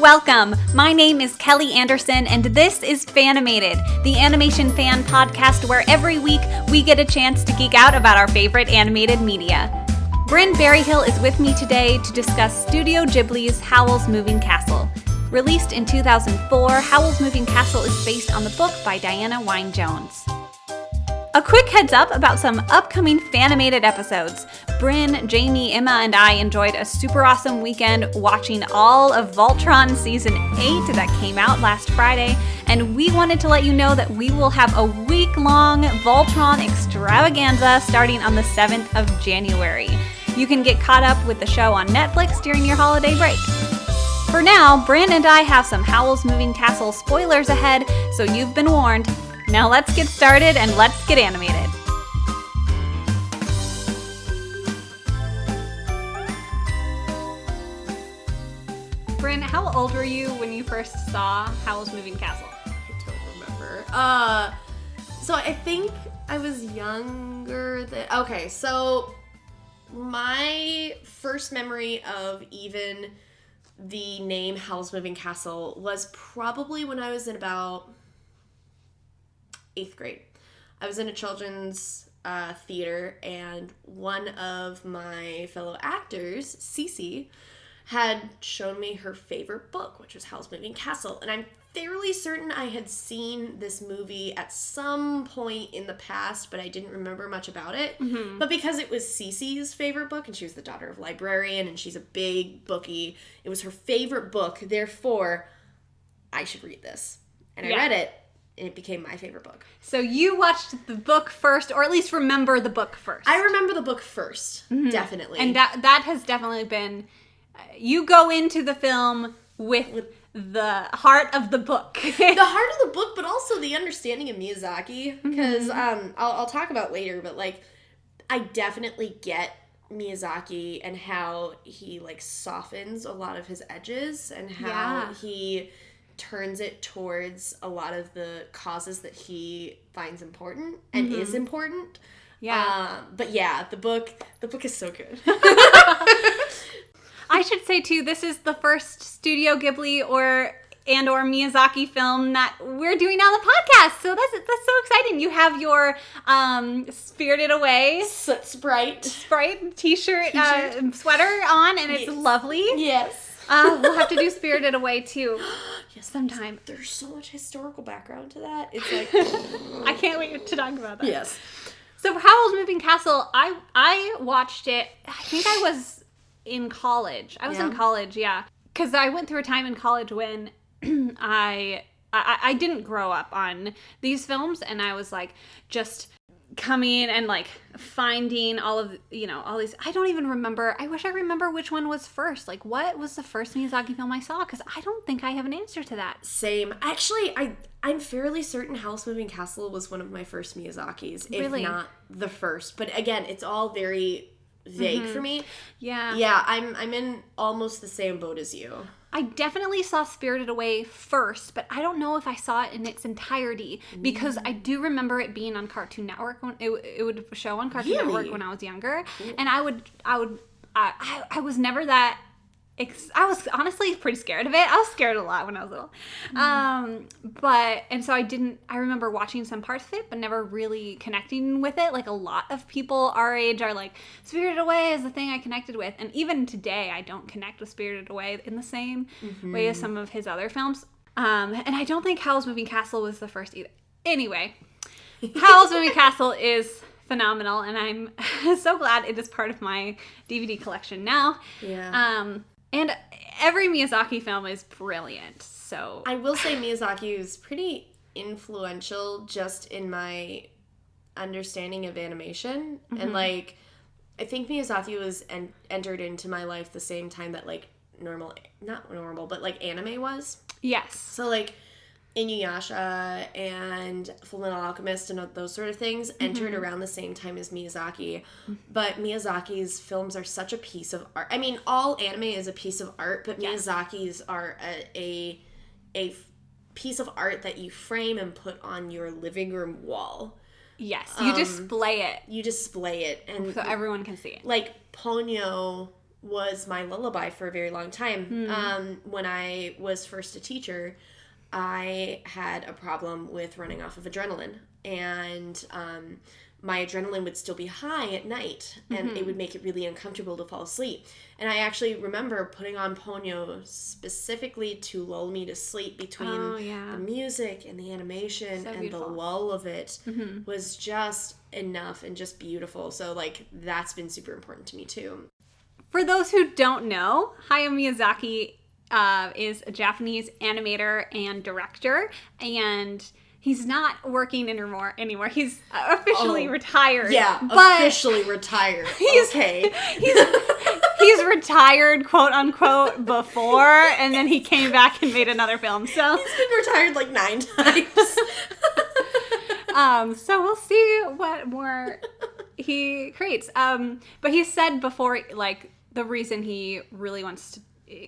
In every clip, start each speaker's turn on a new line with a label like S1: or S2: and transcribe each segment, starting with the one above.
S1: Welcome! My name is Kelly Anderson, and this is Fanimated, the animation fan podcast where every week we get a chance to geek out about our favorite animated media. Brynn Berryhill is with me today to discuss Studio Ghibli's Howl's Moving Castle. Released in 2004, Howl's Moving Castle is based on the book by Diana Wynne Jones. A quick heads up about some upcoming Fanimated episodes. Brynn, Jamie, Emma, and I enjoyed a super awesome weekend watching all of Voltron Season 8 that came out last Friday, and we wanted to let you know that we will have a week-long Voltron extravaganza starting on the 7th of January. You can get caught up with the show on Netflix during your holiday break. For now, Brynn and I have some Howl's Moving Castle spoilers ahead, so you've been warned. Now let's get started and let's get animated. Brynn, how old were you when you first saw Howl's Moving Castle?
S2: I don't remember. So I think I was younger than... Okay, so my first memory of even the name Howl's Moving Castle was probably when I was in about 8th grade. I was in a children's theater, and one of my fellow actors, Cece, had shown me her favorite book, which was Howl's Moving Castle. And I'm fairly certain I had seen this movie at some point in the past, but I didn't remember much about it. Mm-hmm. But because it was Cece's favorite book, and she was the daughter of a librarian, and she's a big bookie, it was her favorite book. Therefore, I should read this. And I read it. And it became my favorite book.
S1: So you watched the book first, or at least remember the book first.
S2: I remember the book first, definitely.
S1: And that has definitely been... you go into the film with the heart of the book.
S2: The heart of the book, but also the understanding of Miyazaki. Because I'll talk about later, but like, I definitely get Miyazaki and how he like softens a lot of his edges and how he turns it towards a lot of the causes that he finds important and is important. But yeah, the book is so good.
S1: I should say too, this is the first Studio Ghibli or Miyazaki film that we're doing on the podcast. So that's so exciting. You have your Spirited Away
S2: Sprite
S1: t-shirt sweater on, and it's lovely.
S2: Yes.
S1: We'll have to do Spirited Away too.
S2: Yes,
S1: sometime.
S2: There's so much historical background to that. It's like
S1: I can't wait to talk about that.
S2: Yes.
S1: So for Howl's Moving Castle, I watched it. I think I was in college. I was in college, because I went through a time in college when I didn't grow up on these films, and I was like just coming and like finding all of all these. I don't even remember. I wish I remember which one was first. Like, what was the first Miyazaki film I saw? Because I don't think I have an answer to that.
S2: Same. Actually, I'm fairly certain Howl's Moving Castle was one of my first Miyazaki's, if not the first. But again, it's all very vague for me. Yeah, I'm in almost the same boat as you.
S1: I definitely saw Spirited Away first, but I don't know if I saw it in its entirety, because I do remember it being on Cartoon Network. When it would show on Cartoon Network when I was younger, and I was never that. I was honestly pretty scared of it. I was scared a lot when I was little. And so I remember watching some parts of it, but never really connecting with it. Like a lot of people our age are like, Spirited Away is the thing I connected with. And even today, I don't connect with Spirited Away in the same way as some of his other films. And I don't think Howl's Moving Castle was the first either. Anyway, Howl's Moving Castle is phenomenal, and I'm so glad it is part of my DVD collection now.
S2: Yeah.
S1: And every Miyazaki film is brilliant, so...
S2: I will say Miyazaki was pretty influential just in my understanding of animation. And, like, I think Miyazaki was entered into my life the same time that, like, not normal, but, like, anime was.
S1: Yes.
S2: So, like, Inuyasha and Fullmetal Alchemist and those sort of things entered around the same time as Miyazaki. But Miyazaki's films are such a piece of art. I mean, all anime is a piece of art, but Miyazaki's are a piece of art that you frame and put on your living room wall.
S1: Yes, you display it.
S2: You display it. And
S1: so everyone can see it.
S2: Like, Ponyo was my lullaby for a very long time. When I was first a teacher, I had a problem with running off of adrenaline, and my adrenaline would still be high at night, and it would make it really uncomfortable to fall asleep. And I actually remember putting on Ponyo specifically to lull me to sleep between the music and the animation, and beautiful. The lull of it was just enough and just beautiful. So, like, that's been super important to me, too.
S1: For those who don't know, Hayao Miyazaki is a Japanese animator and director, and he's not working anymore. He's officially retired.
S2: Yeah, officially retired.
S1: He's retired, quote unquote, before, and then he came back and made another film. So
S2: he's been retired like 9 times.
S1: So we'll see what more he creates. But he said before, like, the reason he really wants to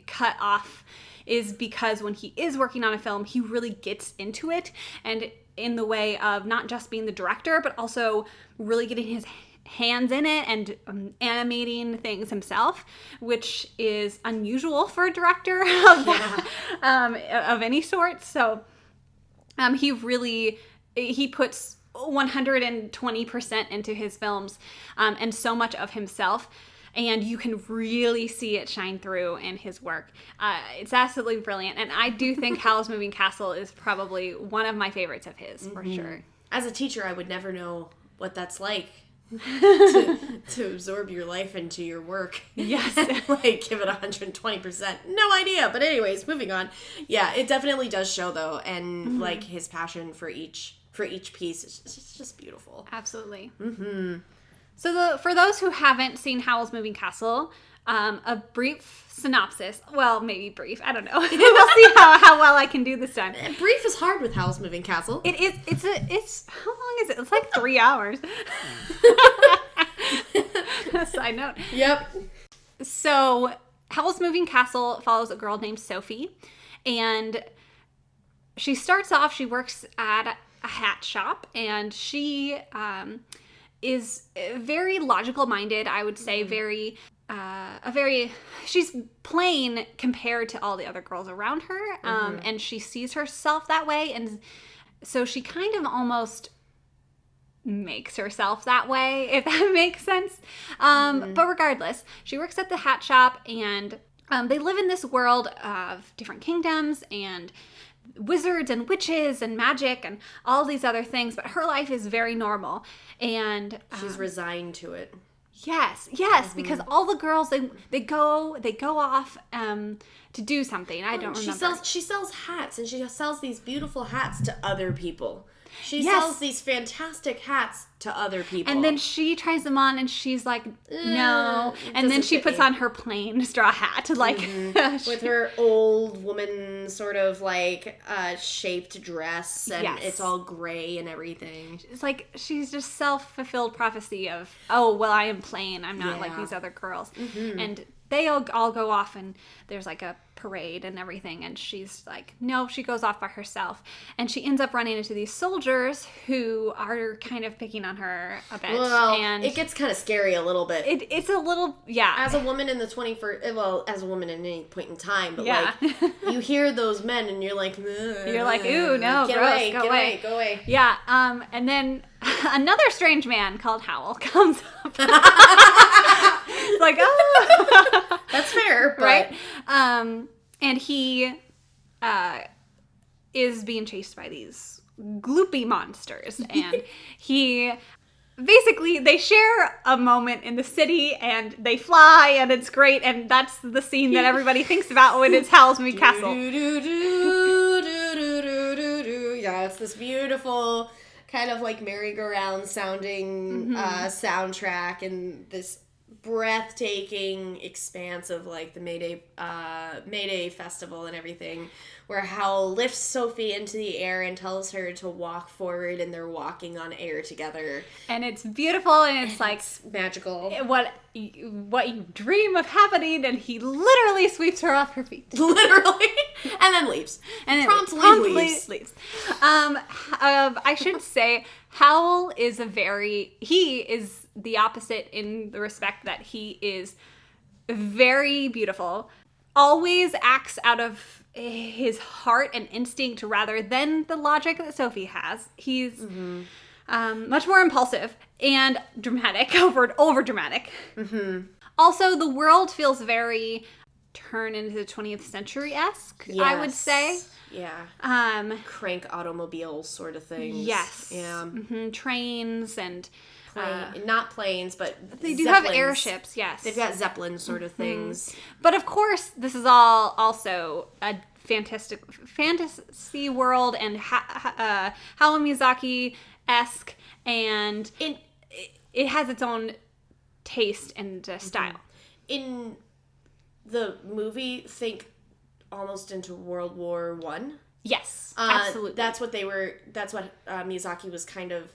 S1: cut off is because when he is working on a film, he really gets into it, and in the way of not just being the director, but also really getting his hands in it and animating things himself, which is unusual for a director of any sort. So he puts 120% into his films, and so much of himself. And you can really see it shine through in his work. It's absolutely brilliant. And I do think Howl's Moving Castle is probably one of my favorites of his, for sure.
S2: As a teacher, I would never know what that's like to absorb your life into your work.
S1: Yes.
S2: Like, give it 120%. No idea. But anyways, moving on. Yeah, it definitely does show, though. And, like, his passion for each piece is just beautiful.
S1: Absolutely. So for those who haven't seen Howl's Moving Castle, a brief synopsis. Well, maybe brief. I don't know. We'll see how well I can do this time.
S2: Brief is hard with Howl's Moving Castle.
S1: It is. It's how long is it? It's like 3 hours. Side note.
S2: Yep.
S1: So Howl's Moving Castle follows a girl named Sophie, and she starts off. She works at a hat shop, and she is very logical minded, I would say, she's plain compared to all the other girls around her, and she sees herself that way, and so she kind of almost makes herself that way, if that makes sense. But regardless, she works at the hat shop, and they live in this world of different kingdoms and wizards and witches and magic and all these other things, but her life is very normal, and
S2: she's resigned to it.
S1: Yes, because all the girls they go off to do something. I don't remember.
S2: She sells hats, and she sells these beautiful hats to other people. She sells these fantastic hats to other people.
S1: And then she tries them on, and she's like, no. And then she puts on her plain straw hat, like
S2: with her old woman sort of like shaped dress, and it's all gray and everything.
S1: It's like she's just self-fulfilled prophecy of, oh, well, I am plain. I'm not like these other girls. And they all go off, and there's like a parade and everything, and she's like, no, she goes off by herself, and she ends up running into these soldiers who are kind of picking on her a bit.
S2: Well,
S1: and
S2: it gets kind of scary a little bit.
S1: It's a little,
S2: as a woman in the 21st, well, as a woman at any point in time, but like, you hear those men, and you're like,
S1: ooh, no,
S2: get
S1: gross,
S2: go away.
S1: Yeah, and then another strange man called Howl comes up. It's like, oh,
S2: that's fair, but...
S1: right? And he is being chased by these gloopy monsters, and they share a moment in the city, and they fly, and it's great, and that's the scene that everybody thinks about when it's Howl's Moving Castle.
S2: Yeah, it's this beautiful kind of like merry-go-round sounding soundtrack, and this breathtaking expanse of like the Mayday festival and everything, where Howl lifts Sophie into the air and tells her to walk forward, and they're walking on air together,
S1: and it's beautiful, and it's like
S2: magical,
S1: what you dream of happening, and he literally sweeps her off her feet,
S2: literally, and then leaves,
S1: and
S2: promptly leaves.
S1: I should say Howl is he is the opposite in the respect that he is very beautiful. Always acts out of his heart and instinct rather than the logic that Sophie has. He's much more impulsive and dramatic, over dramatic. Also, the world feels very turn into the 20th century-esque, I would say.
S2: Yeah. Crank automobile sort of things.
S1: Yes.
S2: Yeah.
S1: Trains and...
S2: not planes, but
S1: they do
S2: Zeppelins.
S1: have airships, yes.
S2: They've got Zeppelin sort of things.
S1: But of course, this is all also a fantasy world and Hayao Miyazaki-esque, and it has its own taste and style.
S2: In the movie, think almost into World War One.
S1: Yes, absolutely.
S2: That's what Miyazaki was kind of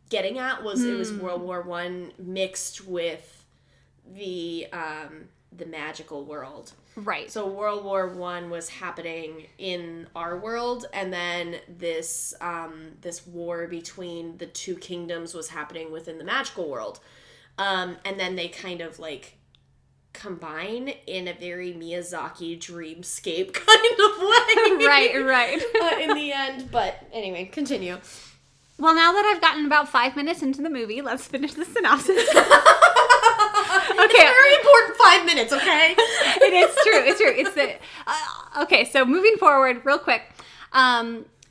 S2: getting at, was it was World War One mixed with the magical world.
S1: Right.
S2: So World War One was happening in our world, and then this war between the two kingdoms was happening within the magical world. And then they kind of like combine in a very Miyazaki dreamscape kind of way.
S1: Right.
S2: In the end, but anyway, continue.
S1: Well, now that I've gotten about 5 minutes into the movie, let's finish the synopsis.
S2: Okay. It's a very important 5 minutes, okay?
S1: It's true. It's the... okay, so moving forward real quick.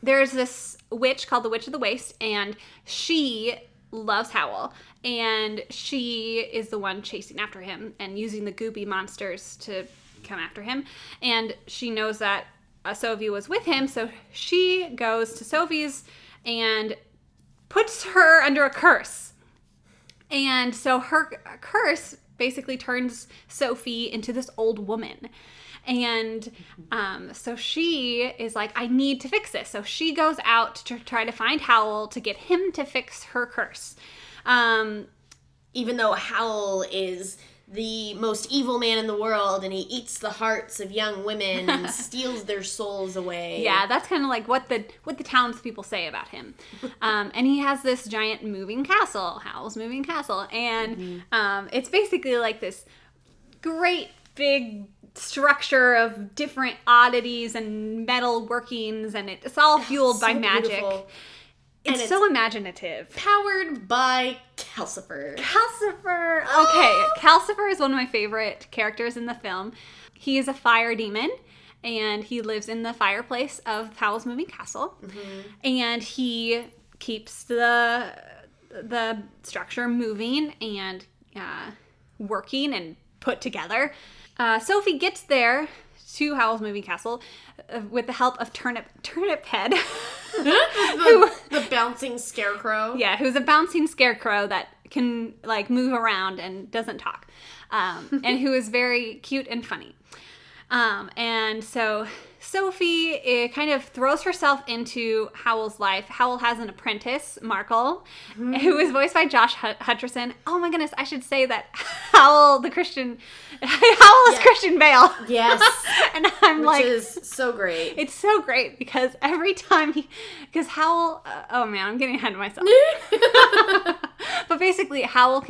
S1: There's this witch called the Witch of the Waste, and she loves Howl. And she is the one chasing after him and using the goopy monsters to come after him. And she knows that Sophie was with him, so she goes to Sophie's and puts her under a curse. And so her curse basically turns Sophie into this old woman. And so she is like, I need to fix this. So she goes out to try to find Howl to get him to fix her curse.
S2: Even though Howl is the most evil man in the world, and he eats the hearts of young women and steals their souls away.
S1: Yeah, that's kind of like what the townspeople say about him. And he has this giant moving castle, Howl's moving castle, and it's basically like this great big structure of different oddities and metal workings, and it's all fueled by magic.
S2: Beautiful.
S1: It's so imaginative.
S2: Powered by Calcifer.
S1: Calcifer! Okay, Calcifer is one of my favorite characters in the film. He is a fire demon, and he lives in the fireplace of Howl's Moving Castle. And he keeps the structure moving and working and put together. Sophie gets there to Howl's Moving Castle with the help of Turnip Head.
S2: the bouncing scarecrow.
S1: Yeah, who's a bouncing scarecrow that can like move around and doesn't talk. And who is very cute and funny. And so Sophie kind of throws herself into Howl's life. Howl has an apprentice, Markle, who is voiced by Josh Hutcherson. Oh my goodness, I should say that Howl is Christian Bale.
S2: Yes.
S1: And I'm
S2: Which is so great.
S1: It's so great because every time because Howl, oh man, I'm getting ahead of myself. But basically, Howl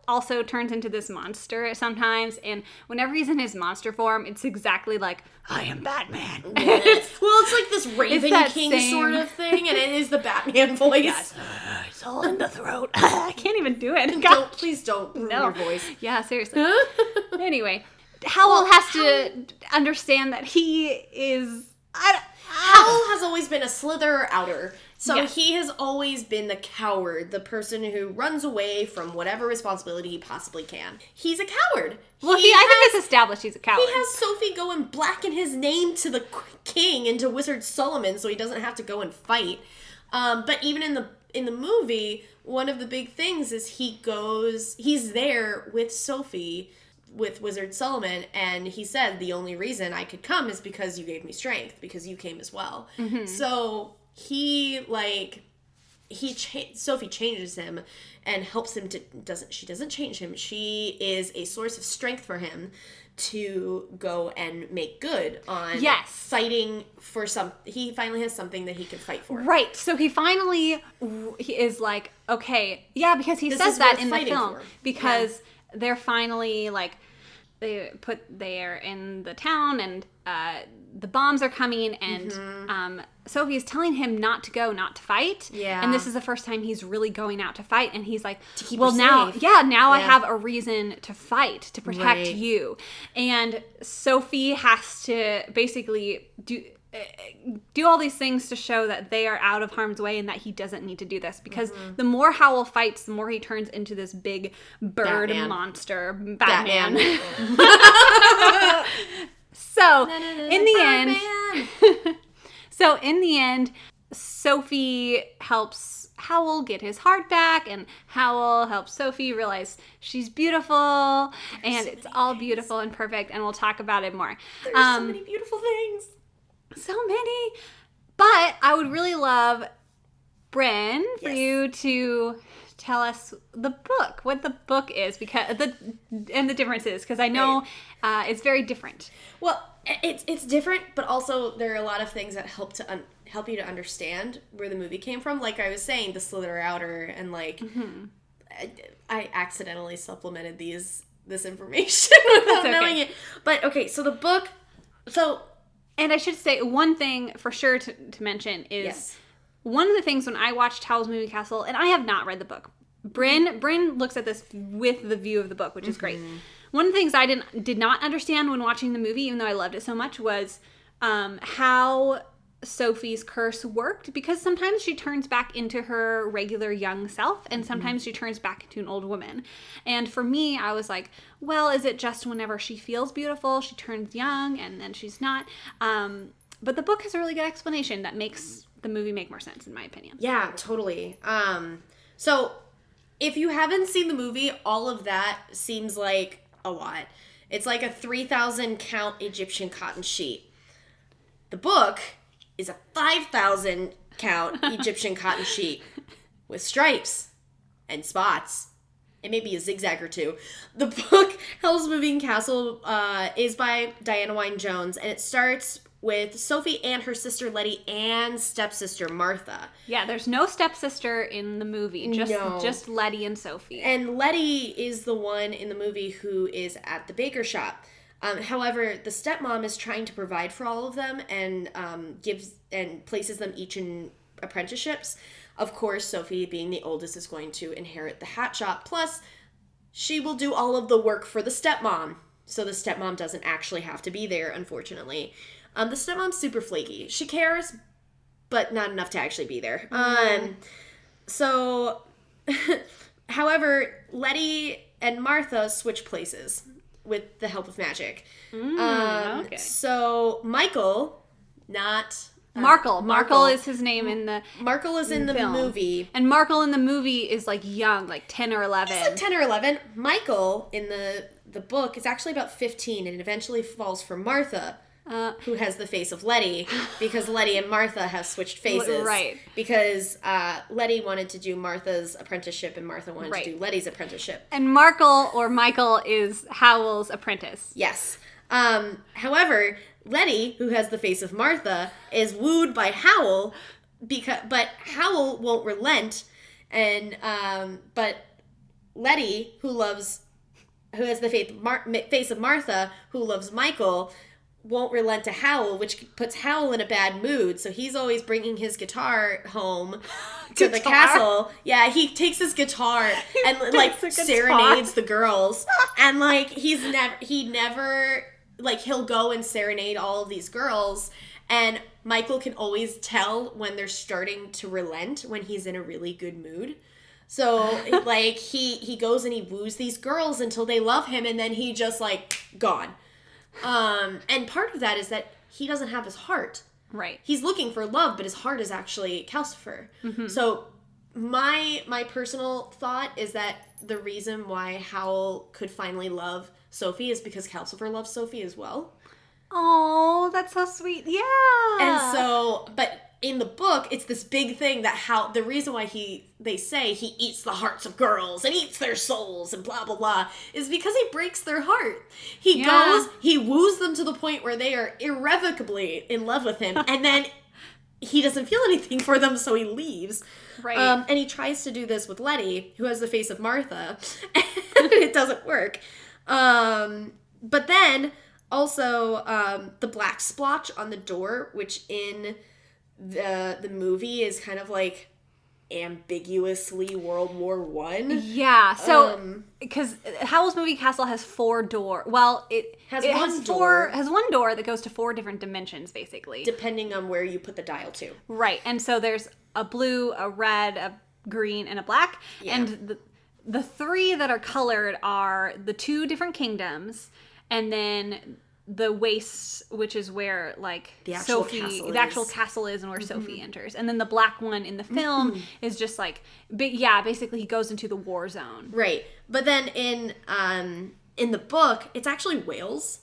S1: also turns into this monster sometimes, and whenever he's in his monster form, it's exactly like, I am Batman.
S2: Yes. Well, it's like this Raven King sort of thing, and it is the Batman voice.
S1: Yes. It's all in the throat. I can't even do it.
S2: Please don't ruin your voice.
S1: Yeah, seriously. Anyway, Howl has to understand that he is...
S2: Howl has always been a slither outer. So he has always been the coward, the person who runs away from whatever responsibility he possibly can. He's a coward.
S1: Well, I think it's established he's a coward.
S2: He has Sophie go and blacken his name to the king and to Wizard Solomon so he doesn't have to go and fight. But even in the movie, one of the big things is he's there with Sophie, with Wizard Solomon, and he said, the only reason I could come is because you gave me strength, because you came as well. So... Sophie changes him and helps him she doesn't change him. She is a source of strength for him to go and make good on fighting for he finally has something that he can fight for. Right.
S1: So he finally is like, okay, yeah, because he says that in the film. Because they're finally, like, they're in the town, and the bombs are coming, and Sophie is telling him not to go, not to fight.
S2: Yeah.
S1: And this is the first time he's really going out to fight, and he's like,
S2: to keep
S1: well,
S2: her
S1: now,
S2: safe.
S1: I have a reason to fight, to protect
S2: Right.
S1: you. And Sophie has to basically do all these things to show that they are out of harm's way and that he doesn't need to do this, because the more Howl fights, the more he turns into this big bird monster, Batman. So in the end, Sophie helps Howl get his heart back, and Howl helps Sophie realize she's beautiful, and it's all beautiful and perfect, and we'll talk about it more.
S2: There's so many beautiful things.
S1: So many. But I would really love, Brynn, for you to tell us what the book is, because and the differences, because I know it's very different.
S2: Well, it's different, but also there are a lot of things that help to help you to understand where the movie came from. Like I was saying, the Slither Outer, and like I accidentally supplemented this information without knowing it. But okay, so the book,
S1: and I should say one thing for sure to mention is one of the things when I watched Howl's Moving Castle, and I have not read the book. Brynn looks at this with the view of the book, which is great. One of the things I did not understand when watching the movie, even though I loved it so much, was how Sophie's curse worked, because sometimes she turns back into her regular young self, and sometimes she turns back into an old woman. And for me, I was like, well, is it just whenever she feels beautiful, she turns young, and then she's not? But the book has a really good explanation that makes the movie make more sense, in my opinion.
S2: Yeah, totally. So if you haven't seen the movie, all of that seems like a lot. It's like a 3,000 count Egyptian cotton sheet. The book is a 5,000 count Egyptian cotton sheet with stripes and spots and maybe a zigzag or two. The book Howl's Moving Castle is by Diana Wynne Jones, and it starts with Sophie and her sister Letty and stepsister Martha.
S1: Yeah, there's no stepsister in the movie, just Letty and Sophie.
S2: And Letty is the one in the movie who is at the baker shop. However, the stepmom is trying to provide for all of them and places them each in apprenticeships. Of course, Sophie, being the oldest, is going to inherit the hat shop. Plus, she will do all of the work for the stepmom. So the stepmom doesn't actually have to be there, unfortunately. The stepmom's super flaky. She cares, but not enough to actually be there. So, however, Letty and Martha switch places with the help of magic.
S1: Okay.
S2: So Michael, not
S1: Markle. Markle is his name in the
S2: Markle is in the
S1: film.
S2: movie.
S1: And Markle in the movie is like young, like 10 or 11.
S2: He's like 10 or 11. Michael in the book is actually about 15, and it eventually falls for Martha, who has the face of Letty, because Letty and Martha have switched faces.
S1: Right.
S2: Because Letty wanted to do Martha's apprenticeship and Martha wanted to do Letty's apprenticeship.
S1: And Markle or Michael is Howl's apprentice.
S2: Yes. However, Letty, who has the face of Martha, is wooed by Howl, but Howl won't relent, and but Letty, who has the face of Martha, who loves Michael, won't relent to Howl, which puts Howl in a bad mood. So he's always bringing his guitar home to the castle. Yeah, he takes his guitar and like serenades the girls, and like he never like he'll go and serenade all of these girls, and Michael can always tell when they're starting to relent when he's in a really good mood. So like he goes and he woos these girls until they love him, and then he just like gone. And part of that is that he doesn't have his heart.
S1: Right.
S2: He's looking for love, but his heart is actually Calcifer. Mm-hmm. So my personal thought is that the reason why Howl could finally love Sophie is because Calcifer loves Sophie as well.
S1: Oh, that's so sweet. Yeah.
S2: And so, but in the book, it's this big thing that the reason why they say he eats the hearts of girls and eats their souls and blah, blah, blah, is because he breaks their heart. He goes, he woos them to the point where they are irrevocably in love with him, and then he doesn't feel anything for them, so he leaves.
S1: Right.
S2: And he tries to do this with Letty, who has the face of Martha. It doesn't work. But then also the black splotch on the door, which in the movie is kind of like ambiguously World War One.
S1: Yeah, so because Howl's Moving Castle has 4 doors. Well, it has one door that goes to 4 different dimensions, basically,
S2: depending on where you put the dial to.
S1: Right, and so there's a blue, a red, a green, and a black, and the 3 that are colored are the 2 different kingdoms, and then the wastes, which is where like the actual castle is and where Sophie enters. And then the black one in the film is just like, basically he goes into the war zone. Right.
S2: But then in the book, it's actually Wales.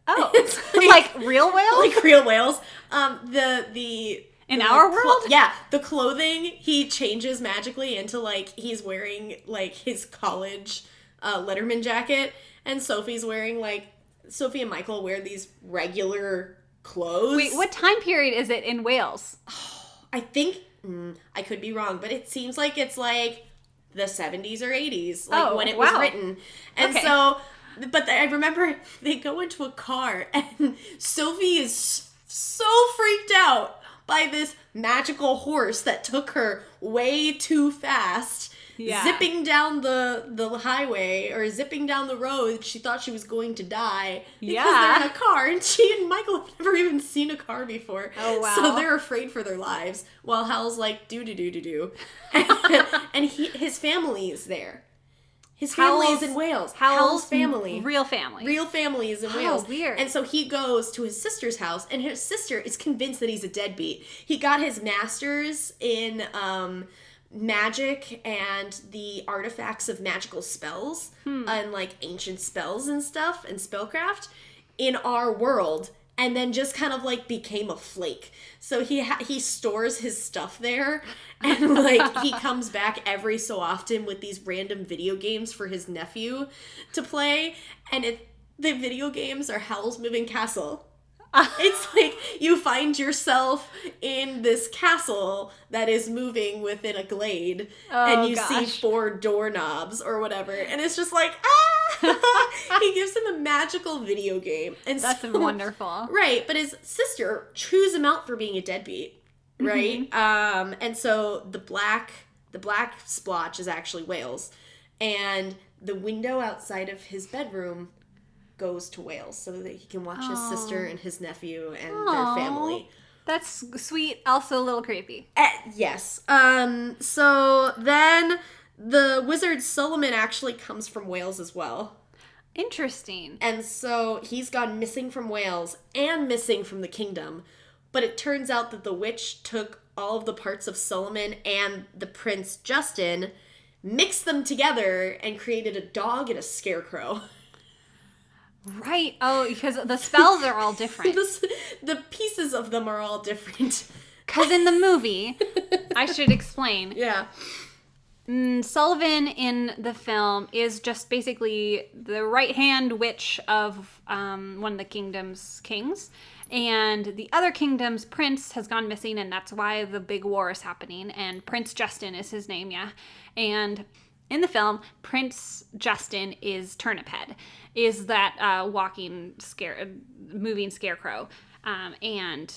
S1: It's like real whales?
S2: Like real whales.
S1: In our world?
S2: The clothing he changes magically into like he's wearing like his college Letterman jacket, and Sophie's wearing like Sophie and Michael wear these regular clothes.
S1: Wait, what time period is it in Wales?
S2: I think, I could be wrong, but it seems like it's like the 70s or 80s, like when it was written. And so, but I remember they go into a car and Sophie is so freaked out by this magical horse that took her way too fast. Zipping down the highway or zipping down the road. She thought she was going to die because they're in a car, and she and Michael have never even seen a car before.
S1: Oh, wow.
S2: So they're afraid for their lives while Hal's like, do. And his family is there. His family is in Wales. Howl's family.
S1: Real family.
S2: Real family is in Wales.
S1: Oh, weird.
S2: And so he goes to his sister's house, and his sister is convinced that he's a deadbeat. He got his master's in magic and the artifacts of magical spells and like ancient spells and stuff and spellcraft in our world, and then just kind of like became a flake. So he stores his stuff there, and like he comes back every so often with these random video games for his nephew to play, and the video games are Howl's Moving Castle. It's like you find yourself in this castle that is moving within a glade, and you see 4 doorknobs or whatever, and it's just like, he gives him a magical video game. And
S1: that's wonderful.
S2: Right, but his sister chews him out for being a deadbeat, right? And so the black splotch is actually Wales, and the window outside of his bedroom goes to Wales so that he can watch his sister and his nephew and their family.
S1: That's sweet, also a little creepy.
S2: Yes. So then the wizard Solomon actually comes from Wales as well.
S1: Interesting.
S2: And so he's gone missing from Wales and missing from the kingdom. But it turns out that the witch took all of the parts of Solomon and the prince Justin, mixed them together, and created a dog and a scarecrow.
S1: Right. Oh, because the spells are all different.
S2: The pieces of them are all different.
S1: Because in the movie, I should explain.
S2: Yeah.
S1: Sullivan in the film is just basically the right-hand witch of one of the kingdom's kings. And the other kingdom's prince has gone missing, and that's why the big war is happening. And Prince Justin is his name, And in the film, Prince Justin is Turnip Head, is that moving scarecrow. And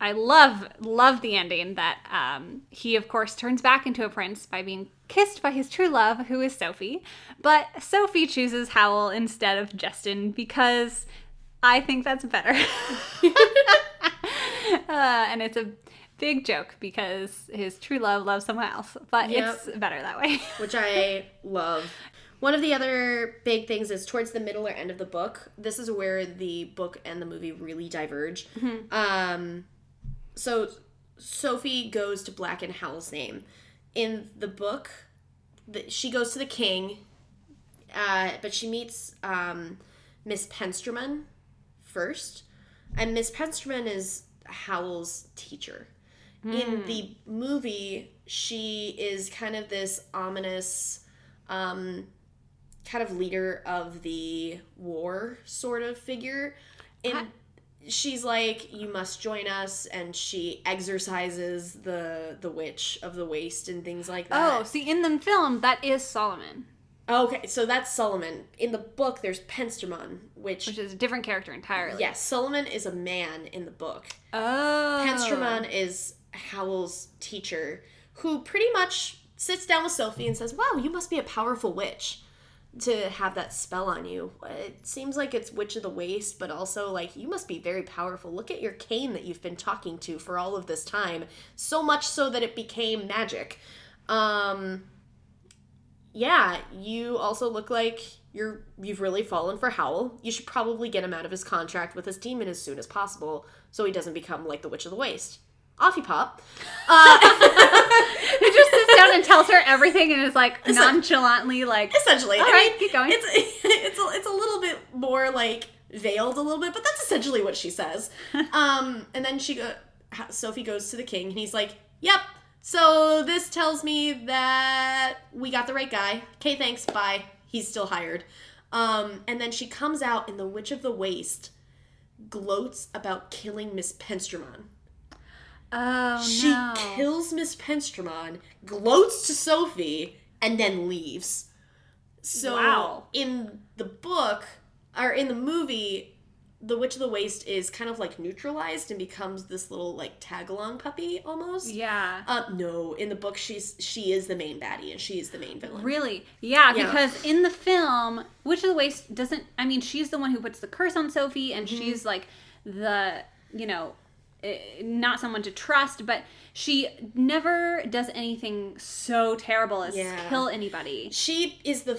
S1: I love the ending that he, of course, turns back into a prince by being kissed by his true love, who is Sophie. But Sophie chooses Howl instead of Justin because I think that's better. And it's a big joke because his true love loves someone else. But it's better that way.
S2: Which I love. One of the other big things is towards the middle or end of the book. This is where the book and the movie really diverge. Mm-hmm. So Sophie goes to blacken Howl's name. In the book, she goes to the king, but she meets Miss Pensterman first. And Miss Pensterman is Howl's teacher. In the movie, she is kind of this ominous kind of leader of the war sort of figure. She's like, you must join us, and she exorcises the witch of the waste and things like that.
S1: Oh, see, in the film, that is Solomon.
S2: Okay, so that's Solomon. In the book, there's Pensterman, which
S1: is a different character entirely.
S2: Yes, Solomon is a man in the book.
S1: Oh.
S2: Pensterman is Howl's teacher, who pretty much sits down with Sophie and says, wow, you must be a powerful witch to have that spell on you. It seems like it's Witch of the Waste, but also, like, you must be very powerful. Look at your cane that you've been talking to for all of this time. So much so that it became magic. Yeah, you also look like you've really fallen for Howl. You should probably get him out of his contract with his demon as soon as possible so he doesn't become like the Witch of the Waste. Off you pop.
S1: He just sits down and tells her everything and is like nonchalantly like...
S2: Essentially.
S1: All right, keep going.
S2: It's a little bit more like veiled a little bit, but that's essentially what she says. And then Sophie goes to the king and he's like, yep. So this tells me that we got the right guy. Okay, thanks, bye. He's still hired. And then she comes out and the Witch of the Waste gloats about killing Miss Pensterman.
S1: Oh,
S2: She kills Miss Pensterman, gloats to Sophie, and then leaves. So in the book, or in the movie, the Witch of the Waste is kind of like neutralized and becomes this little like tag-along puppy almost.
S1: Yeah.
S2: No, in the book she is the main baddie and she is the main villain.
S1: Really? Yeah, because in the film, Witch of the Waste she's the one who puts the curse on Sophie and she's like the, not someone to trust, but she never does anything so terrible as kill anybody.
S2: She is the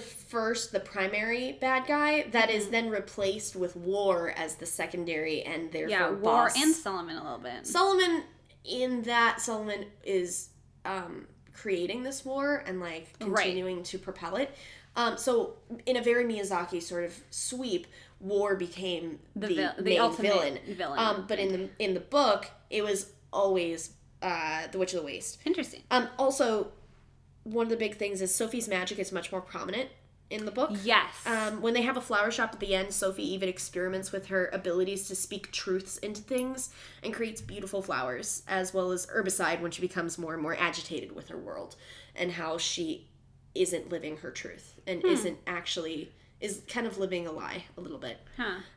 S2: primary bad guy that is then replaced with War as the secondary and therefore boss.
S1: War and Solomon a little bit.
S2: Solomon is creating this war and like continuing to propel it. So in a very Miyazaki sort of sweep, War became the main ultimate villain. But in the book, it was always the Witch of the Waste.
S1: Interesting.
S2: Also, one of the big things is Sophie's magic is much more prominent in the book.
S1: Yes.
S2: When they have a flower shop at the end, Sophie even experiments with her abilities to speak truths into things and creates beautiful flowers, as well as herbicide when she is more and more agitated with her world and how she isn't living her truth and is kind of living a lie a little bit.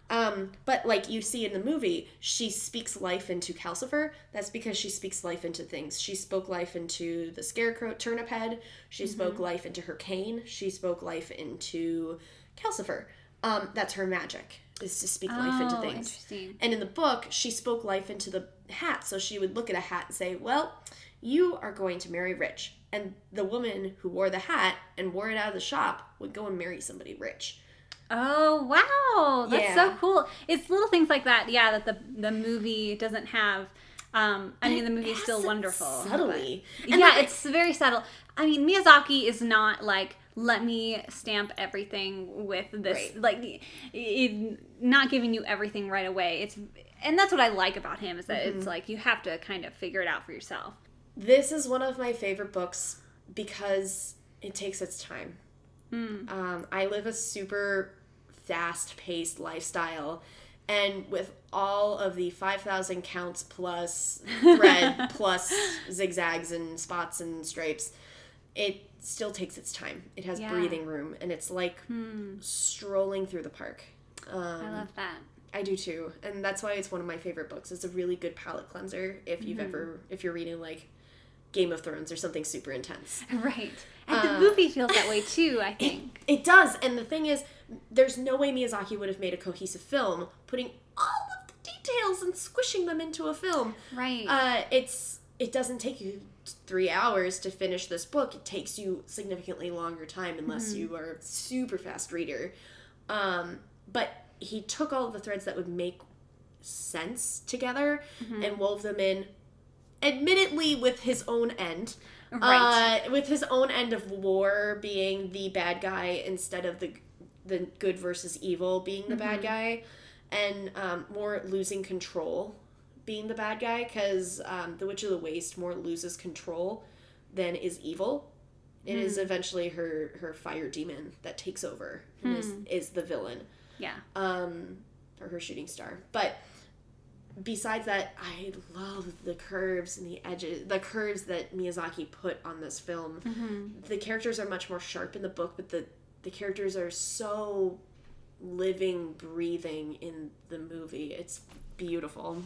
S2: But like you see in the movie, she speaks life into Calcifer. That's because she speaks life into things. She spoke life into the Scarecrow Turnip Head. She spoke life into her cane. She spoke life into Calcifer. That's her magic, is to speak life into things.
S1: Interesting.
S2: And in the book, she spoke life into the hat. So she would look at a hat and say, well, you are going to marry rich. And the woman who wore the hat and wore it out of the shop would go and marry somebody rich.
S1: Oh, wow. That's so cool. It's little things like that, that the movie doesn't have. The movie is still wonderful.
S2: Subtly.
S1: It's very subtle. I mean, Miyazaki is not like, let me stamp everything with this, not giving you everything right away. And that's what I like about him, is that it's like, you have to kind of figure it out for yourself.
S2: This is one of my favorite books because it takes its time. I live a super fast-paced lifestyle, and with all of the 5,000 counts plus thread plus zigzags and spots and stripes, it still takes its time. It has breathing room, and it's like strolling through the park.
S1: I love that.
S2: I do too, and that's why it's one of my favorite books. It's a really good palate cleanser if you're reading like Game of Thrones or something super intense.
S1: Right. And the movie feels that way too, I think.
S2: It does. And the thing is, there's no way Miyazaki would have made a cohesive film putting all of the details and squishing them into a film.
S1: Right.
S2: It doesn't take you 3 hours to finish this book. It takes you significantly longer time unless you are a super fast reader. But he took all of the threads that would make sense together and wove them in, admittedly with his own end. Right. With his own end of War being the bad guy instead of the good versus evil being the bad guy, and more losing control being the bad guy, because the Witch of the Waste more loses control than is evil. It is eventually her fire demon that takes over and is the villain. Yeah. Or her shooting star. But besides that, I love the curves and the edges, the curves that Miyazaki put on this film. The characters are much more sharp in the book, but the characters are so living, breathing in the movie. It's beautiful.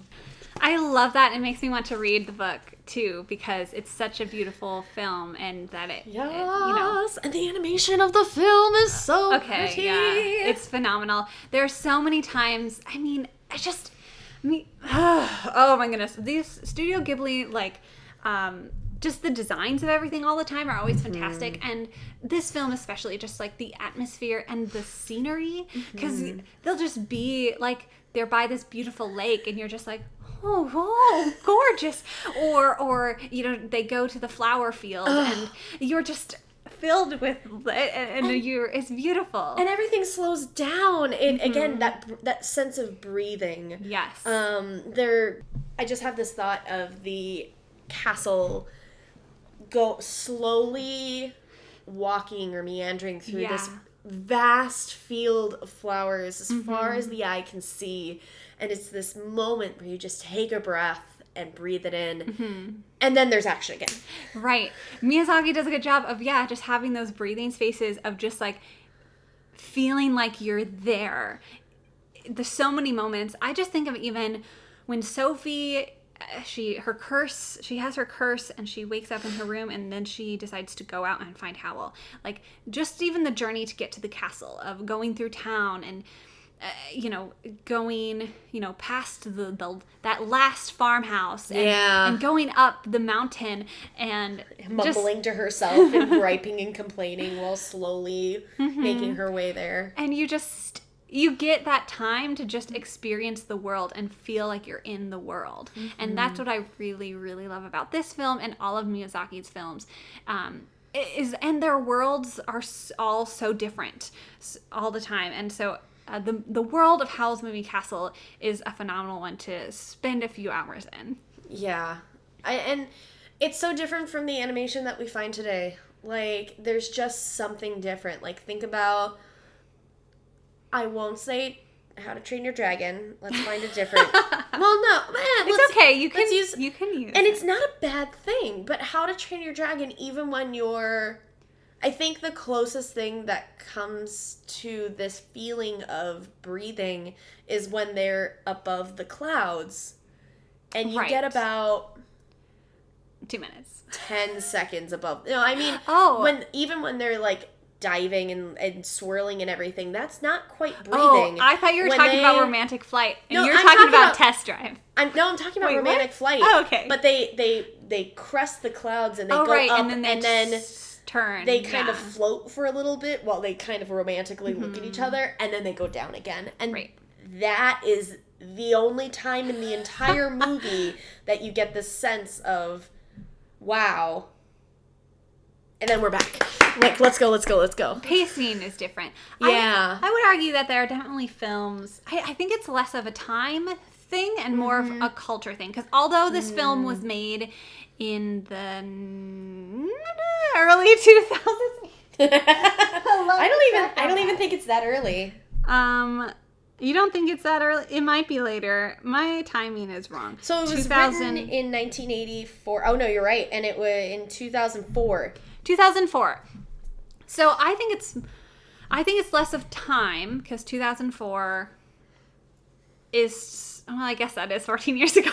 S1: I love that. It makes me want to read the book too, because it's such a beautiful film, and that
S2: Yes, and the animation of the film is so pretty.
S1: Yeah, it's phenomenal. There are so many times. I mean, oh my goodness, these Studio Ghibli, like, just the designs of everything all the time are always fantastic. And this film especially, just like the atmosphere and the scenery, because they'll just be like, they're by this beautiful lake and you're just like, oh, gorgeous. Or they go to the flower field and you're just filled with, and it's beautiful.
S2: And everything slows down. Again, that sense of breathing.
S1: Yes.
S2: I just have this thought of the castle go slowly walking or meandering through this vast field of flowers as far as the eye can see, and it's this moment where you just take a breath and breathe it in, and then there's action again.
S1: Right. Miyazaki does a good job of just having those breathing spaces of just like feeling like you're there. There's so many moments. I just think of even when Sophie, she has her curse and she wakes up in her room and then she decides to go out and find Howl. Like, just even the journey to get to the castle, of going through town and going past that last farmhouse and going up the mountain and
S2: mumbling to herself and griping and complaining while slowly making her way there.
S1: And you get that time to just experience the world and feel like you're in the world. And that's what I really, really love about this film and all of Miyazaki's films. And their worlds are all so different all the time. And so the world of Howl's Moving Castle is a phenomenal one to spend a few hours in.
S2: Yeah. And it's so different from the animation that we find today. Like, there's just something different. Like, think about... I won't say How to Train Your Dragon. Let's find a different... Well, no.
S1: It's okay. You can use
S2: and
S1: it.
S2: It's not a bad thing, but How to Train Your Dragon, even when you're... I think the closest thing that comes to this feeling of breathing is when they're above the clouds. And you get about...
S1: 2 minutes.
S2: 10 seconds above... No, I mean... when they're, like... diving and swirling and everything, that's not quite breathing.
S1: Oh, I thought you were talking about Romantic Flight, and
S2: no,
S1: you're talking about Test Drive.
S2: I'm talking about Romantic Flight.
S1: Oh, okay.
S2: But they crest the clouds and they go up, and then
S1: turn.
S2: They kind of float for a little bit while they kind of romantically look at each other, and then they go down again. And that is the only time in the entire movie that you get this sense of, wow. And then we're back. Like, let's go.
S1: Pacing is different.
S2: Yeah.
S1: I would argue that there are definitely films... I think it's less of a time thing and more of a culture thing. Because although this film was made in the early 2000s...
S2: I don't even think it's that early.
S1: You don't think it's that early? It might be later. My timing is wrong.
S2: So it was written in 1984. Oh, no, you're right. And it was in 2004.
S1: 2004. So I think it's less of time, because 2004 is, well, I guess that is 14 years ago.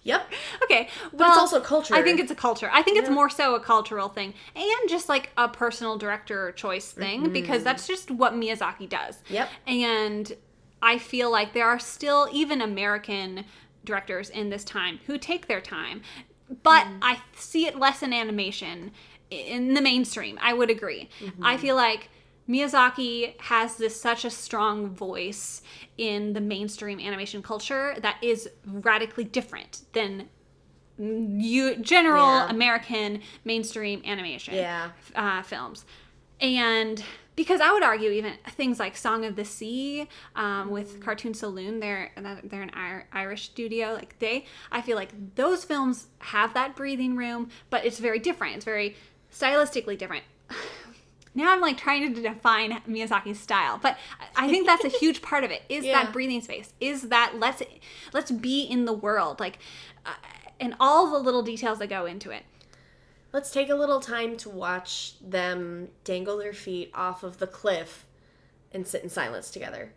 S2: Yep.
S1: Okay.
S2: But it's also culture.
S1: I think it's a culture. I think it's more so a cultural thing, and just like a personal director choice thing, because that's just what Miyazaki does.
S2: Yep.
S1: And I feel like there are still even American directors in this time who take their time, but I see it less in animation. In the mainstream, I would agree. I feel like Miyazaki has such a strong voice in the mainstream animation culture that is radically different than general American mainstream animation films. And because I would argue even things like Song of the Sea with Cartoon Saloon, they're an Irish studio. I feel like those films have that breathing room, but it's very different. It's very stylistically different. Now I'm like trying to define Miyazaki's style, but I think that's a huge part of it. Is that breathing space? Is that let's be in the world, and all the little details that go into it.
S2: let's take a little time to watch them dangle their feet off of the cliff and sit in silence together.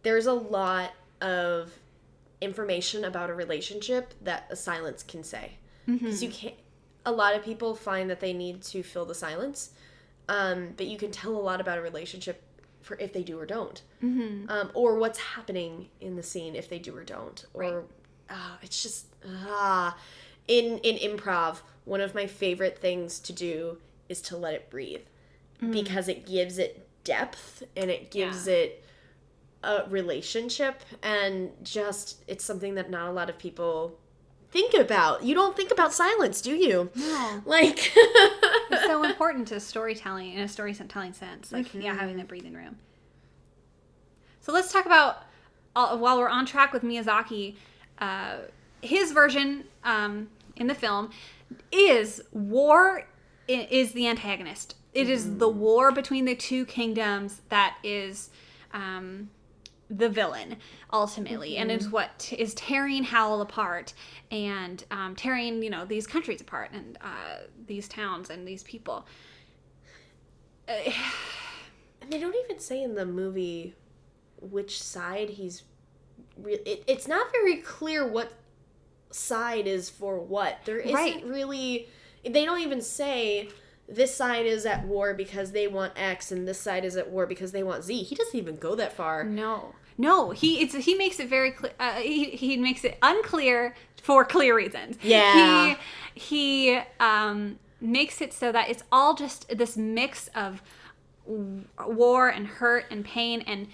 S2: There's a lot of information about a relationship that a silence can say. Because you can't, a lot of people find that they need to fill the silence, but you can tell a lot about a relationship for if they do or don't. Or what's happening in the scene if they do or don't. Or it's just, in improv, one of my favorite things to do is to let it breathe. Because it gives it depth and it gives it a relationship, and just, it's something that not a lot of people think about. You don't think about silence, do you?
S1: No.
S2: Like,
S1: it's so important to storytelling, in a storytelling sense. Like, having that breathing room. So let's talk about, while we're on track with Miyazaki, his version in the film is war is the antagonist. It is the war between the two kingdoms that is the villain, ultimately. And it's what is tearing Howl apart and tearing, these countries apart and these towns and these people.
S2: And they don't even say in the movie which side he's... It's not very clear what side is for what. There isn't really... They don't even say... This side is at war because they want X, and this side is at war because they want Z. He doesn't even go that far.
S1: No. He makes it very clear. He makes it unclear for clear reasons.
S2: Yeah.
S1: He makes it so that it's all just this mix of war and hurt and pain. And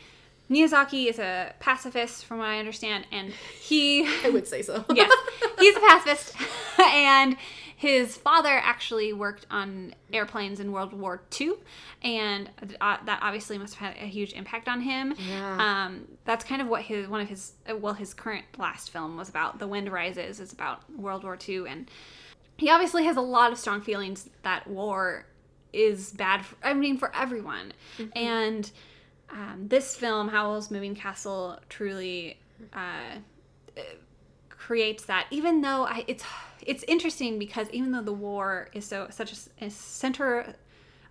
S1: Miyazaki is a pacifist, from what I understand, and
S2: I would say so.
S1: Yes, he's a pacifist, and his father actually worked on airplanes in World War II, and that obviously must have had a huge impact on him.
S2: Yeah.
S1: That's kind of what his current last film was about. The Wind Rises is about World War II, and he obviously has a lot of strong feelings that war is bad for everyone. And this film, Howl's Moving Castle, truly creates that. Even though it's interesting, because even though the war is such a center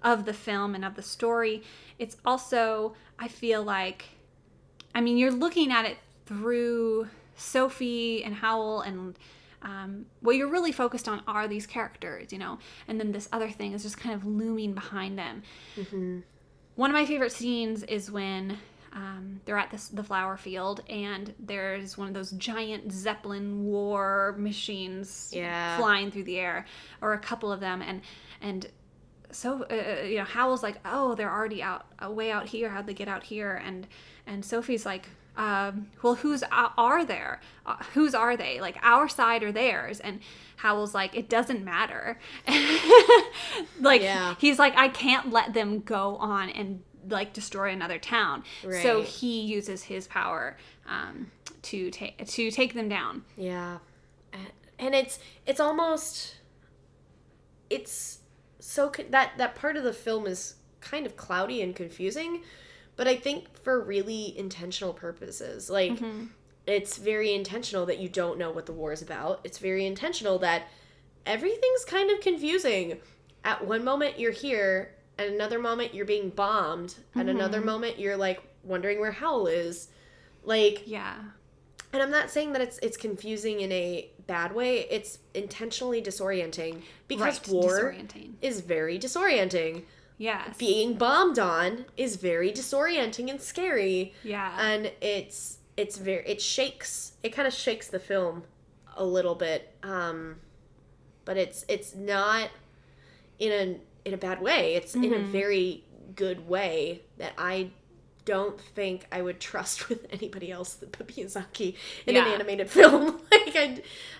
S1: of the film and of the story, it's also, I feel like, you're looking at it through Sophie and Howl, and what you're really focused on are these characters, and then this other thing is just kind of looming behind them. One of my favorite scenes is when they're at the flower field, and there's one of those giant Zeppelin war machines flying through the air, or a couple of them, and so Howl's like, oh, they're already way out here. How'd they get out here? And Sophie's like, well, whose are there? Whose are they? Like, our side or theirs? And Howl's like, it doesn't matter. He's like, I can't let them go on and destroy another town. Right. So he uses his power to take them down. Yeah,
S2: and it's almost, it's so that part of the film is kind of cloudy and confusing, but I think for really intentional purposes. It's very intentional that you don't know what the war is about. It's very intentional that everything's kind of confusing. At one moment you're here, at another moment you're being bombed, at another moment you're wondering where Howl is. And I'm not saying that it's confusing in a bad way. It's intentionally disorienting, because war is very disorienting.
S1: Yes.
S2: Being bombed on is very disorienting and scary. Yeah. And it kind of shakes the film a little bit. But it's not in a bad way. It's in a very good way that I don't think I would trust with anybody else but Miyazaki in an animated film.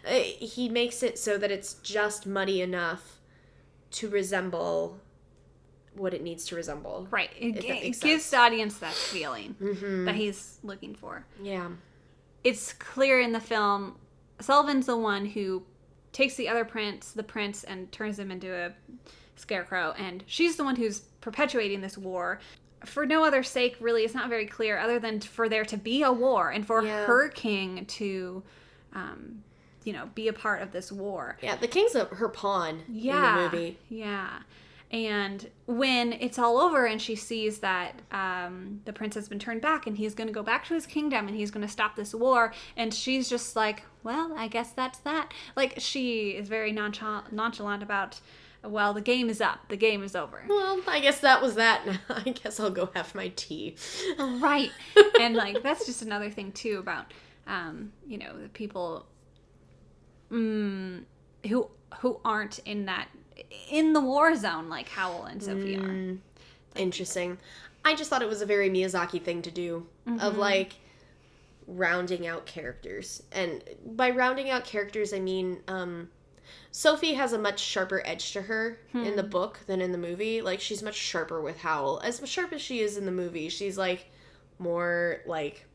S2: He makes it so that it's just muddy enough to resemble what it needs to resemble.
S1: Right. It gives the audience that feeling that he's looking for.
S2: Yeah.
S1: It's clear in the film, Sullivan's the one who takes the other prince, and turns him into a scarecrow, and she's the one who's perpetuating this war. For no other sake, really, it's not very clear, other than for there to be a war, and for her king to be a part of this war.
S2: Yeah, the king's her pawn in the movie.
S1: Yeah. And when it's all over and she sees that the prince has been turned back and he's going to go back to his kingdom and he's going to stop this war, and she's just like, well, I guess that's that. Like, she is very nonchalant about, well, the game is up. The game is over.
S2: Well, I guess that was that. Now I guess I'll go have my tea.
S1: Right. And, like, that's just another thing, too, about, the people who aren't in the war zone like Howl and Sophie are.
S2: Interesting. I just thought it was a very Miyazaki thing to do, of, like, rounding out characters. And by rounding out characters, I mean, Sophie has a much sharper edge to her in the book than in the movie. Like, she's much sharper with Howl. As sharp as she is in the movie, she's, like, more, like,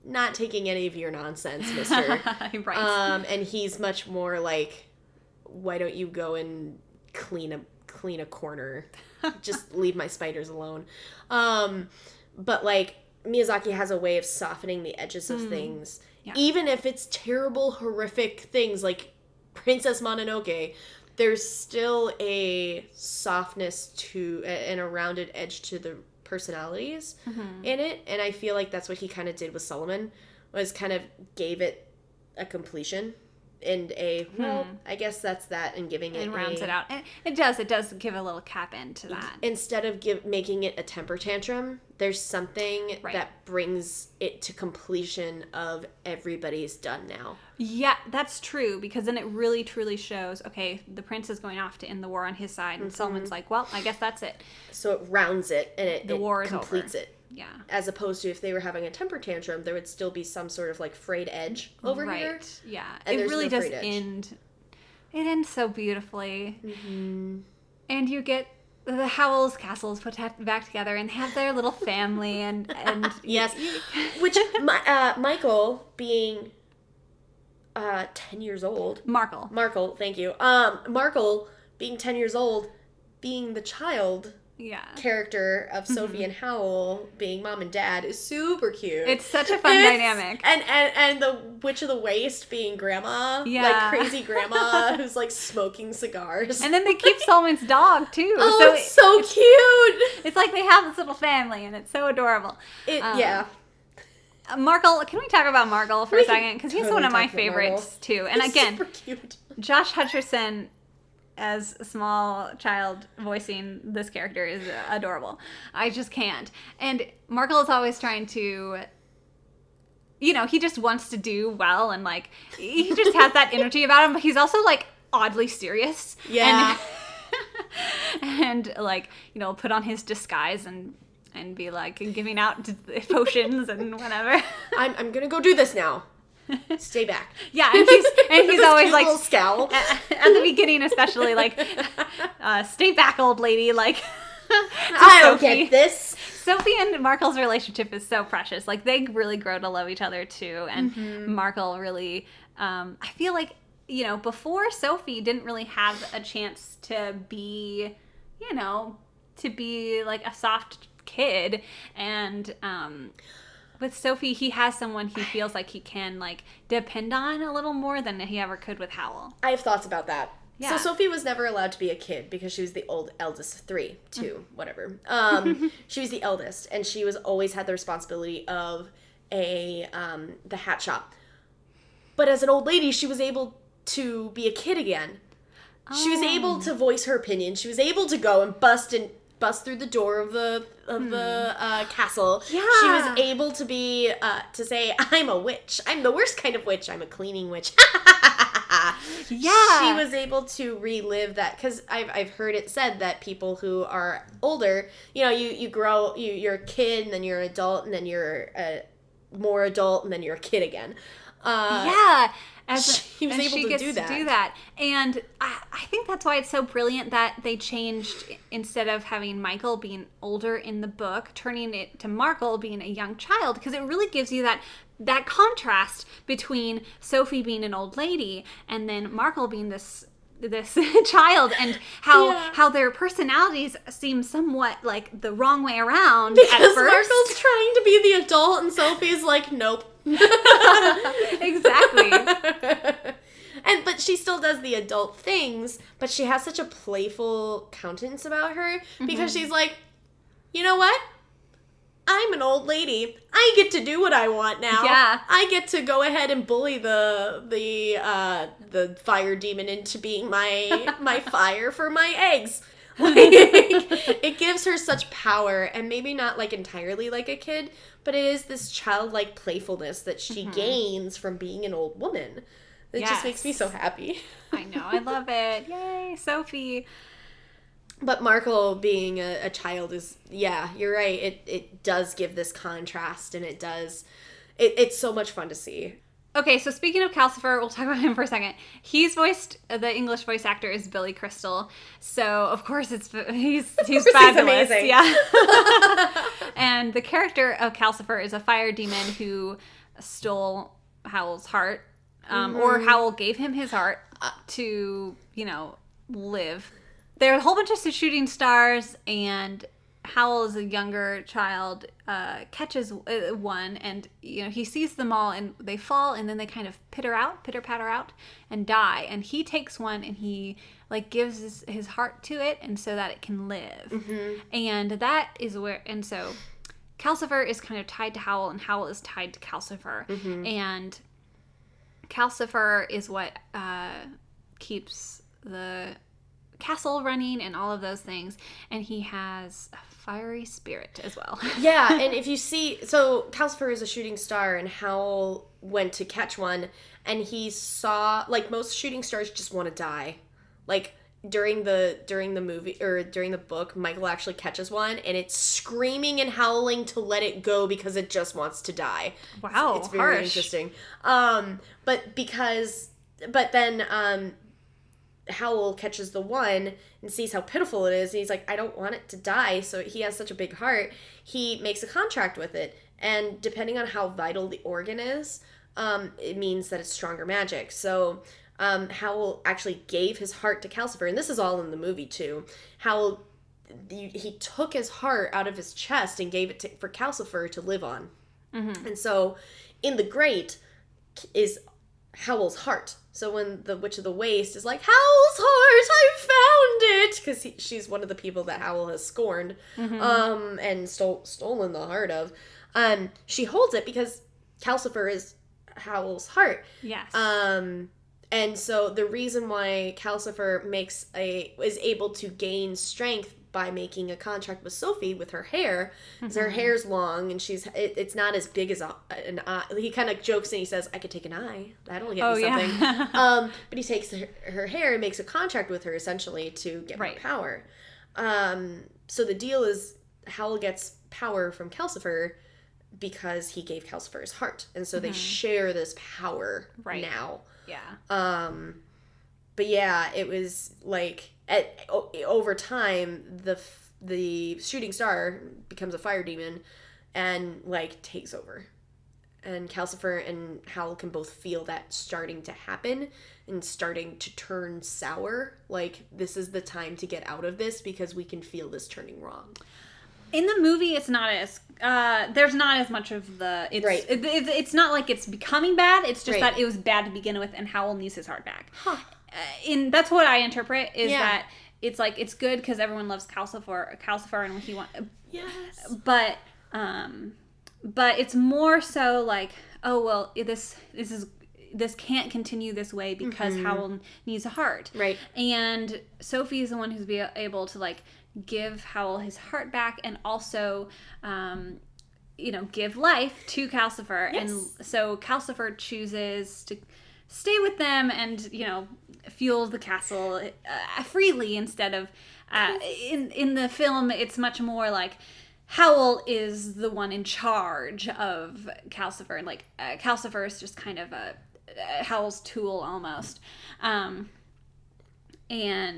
S2: not taking any of your nonsense, mister.
S1: Right.
S2: And he's much more, like, why don't you go and clean a corner? Just leave my spiders alone. But, like, Miyazaki has a way of softening the edges of things. Yeah. Even if it's terrible, horrific things, like Princess Mononoke, there's still a softness and a rounded edge to the personalities in it. And I feel like that's what he kind of did with Solomon, was kind of gave it a completion. And I guess that's that, and giving it,
S1: and rounds it out. And it does give a little cap into that.
S2: Instead of making it a temper tantrum, there's something that brings it to completion of everybody's done now.
S1: Yeah, that's true, because then it really truly shows, okay, the prince is going off to end the war on his side, and Solomon's like, well, I guess that's it.
S2: So it rounds it, and the war completes it.
S1: Yeah.
S2: As opposed to if they were having a temper tantrum, there would still be some sort of, like, frayed edge over here.
S1: Right, yeah.
S2: And
S1: it really does end. It ends so beautifully. And you get the Howl's castles put back together and have their little family and
S2: yes. Which, Michael being 10 years old. Markle, thank you. Markle being 10 years old, being the child character of Sophie and Howl being mom and dad is super cute.
S1: It's such a fun dynamic.
S2: And the Witch of the Waste being grandma. Yeah. Like crazy grandma who's like smoking cigars.
S1: And then they keep Solomon's dog too.
S2: Oh, so it's so cute.
S1: It's like they have this little family and it's so adorable.
S2: Yeah.
S1: Markle, can we talk about Markle for a second? Because he's one of my favorites too. And again,
S2: super cute.
S1: Josh Hutcherson as a small child voicing this character is adorable. I just can't. And Markle is always trying to, he just wants to do well, and like he just has that energy about him, but he's also like oddly serious.
S2: Yeah.
S1: And like, put on his disguise and be like giving out potions and whatever.
S2: I'm gonna go do this now. Stay back.
S1: Yeah, and he's always like
S2: little scowl
S1: at the beginning, especially like, stay back, old lady. Like,
S2: I don't get this.
S1: Sophie and Markle's relationship is so precious. Like, they really grow to love each other too, and Markle really, I feel like, before Sophie didn't really have a chance to be, like a soft kid, and with Sophie, he has someone he feels like he can, like, depend on a little more than he ever could with Howl.
S2: I have thoughts about that.
S1: Yeah.
S2: So Sophie was never allowed to be a kid because she was the eldest of two, whatever. She was the eldest, and she always had the responsibility of the hat shop. But as an old lady, she was able to be a kid again. Oh. She was able to voice her opinion. She was able to go and bust through the door of the castle. Yeah. She was able to be to say, I'm a witch. I'm the worst kind of witch. I'm a cleaning witch.
S1: Yeah.
S2: She was able to relive that, because I've heard it said that people who are older, you grow, you're a kid, and then you're an adult, and then you're more adult, and then you're a kid again.
S1: Yeah.
S2: She was able to do
S1: that. And I think that's why it's so brilliant that they changed, instead of having Michael being older in the book, turning it to Markle being a young child, because it really gives you that contrast between Sophie being an old lady and then Markle being this child, and how their personalities seem somewhat like the wrong way around
S2: because
S1: at first.
S2: Markle's trying to be the adult and Sophie's like, nope.
S1: Exactly.
S2: But she still does the adult things, but she has such a playful countenance about her because she's like, you know what? I'm an old lady. I get to do what I want now.
S1: Yeah.
S2: I get to go ahead and bully the fire demon into being my fire for my eggs. Like, it gives her such power, and maybe not like entirely like a kid, but it is this childlike playfulness that she gains from being an old woman. It just makes me so happy.
S1: I know. I love it. Yay, Sophie.
S2: But Markle being a child is, you're right. It does give this contrast, and it's so much fun to see.
S1: Okay, so speaking of Calcifer, we'll talk about him for a second. He's voiced, the English voice actor is Billy Crystal. So, of course, he's fabulous.
S2: He's amazing.
S1: Yeah. And the character of Calcifer is a fire demon who stole Howl's heart, or Howl gave him his heart to, live. There are a whole bunch of shooting stars, and Howl, as a younger child, catches one, and he sees them all, and they fall, and then they kind of pitter patter out, and die. And he takes one, and he gives his heart to it, and so that it can live. And that is where, and so Calcifer is kind of tied to Howl, and Howl is tied to Calcifer, and Calcifer is what keeps the castle running and all of those things, and he has a fiery spirit as well.
S2: Yeah, and if you see, so Calcifer is a shooting star, and Howl went to catch one, and he saw, most shooting stars just want to die. During the movie, or during the book, Michael actually catches one, and it's screaming and howling to let it go because it just wants to die.
S1: Wow,
S2: it's very
S1: harsh.
S2: Interesting. But then Howl catches the one and sees how pitiful it is, and he's like, I don't want it to die. So he has such a big heart, he makes a contract with it, and depending on how vital the organ is, it means that it's stronger magic. So Howl actually gave his heart to Calcifer, and this is all in the movie too. Howl, he took his heart out of his chest and gave it for Calcifer to live on. And so in the grate is Howl's heart. So when the Witch of the Waste is like, Howl's heart, I found it! Because she's one of the people that Howl has scorned and stolen the heart of. She holds it because Calcifer is Howl's heart.
S1: Yes.
S2: And so the reason why Calcifer is able to gain strength by making a contract with Sophie with her hair, because her hair's long, and it's not as big as an eye. He kind of jokes and he says, I could take an eye. That'll get me something.
S1: Yeah.
S2: But he takes her hair and makes a contract with her, essentially, to get more power. So the deal is Howl gets power from Calcifer because he gave Calcifer his heart. And so they share this power now.
S1: Yeah.
S2: But yeah, it was over time, the shooting star becomes a fire demon and takes over. And Calcifer and Howl can both feel that starting to happen and starting to turn sour. This is the time to get out of this because we can feel this turning wrong.
S1: In the movie, it's not as there's not as much of the it's not like it's becoming bad. It's just that it was bad to begin with, and Howl needs his heart back. That's what I interpret is that it's it's good because everyone loves Calcifer and he wants.
S2: Yes.
S1: But it's more so oh well, this can't continue this way because Howl needs a heart.
S2: Right.
S1: And Sophie is the one who's able to give Howl his heart back and also give life to Calcifer. Yes. And so Calcifer chooses to stay with them and fuel the castle freely instead of in the film it's much more Howl is the one in charge of Calcifer, and Calcifer is just kind of a Howl's tool almost. And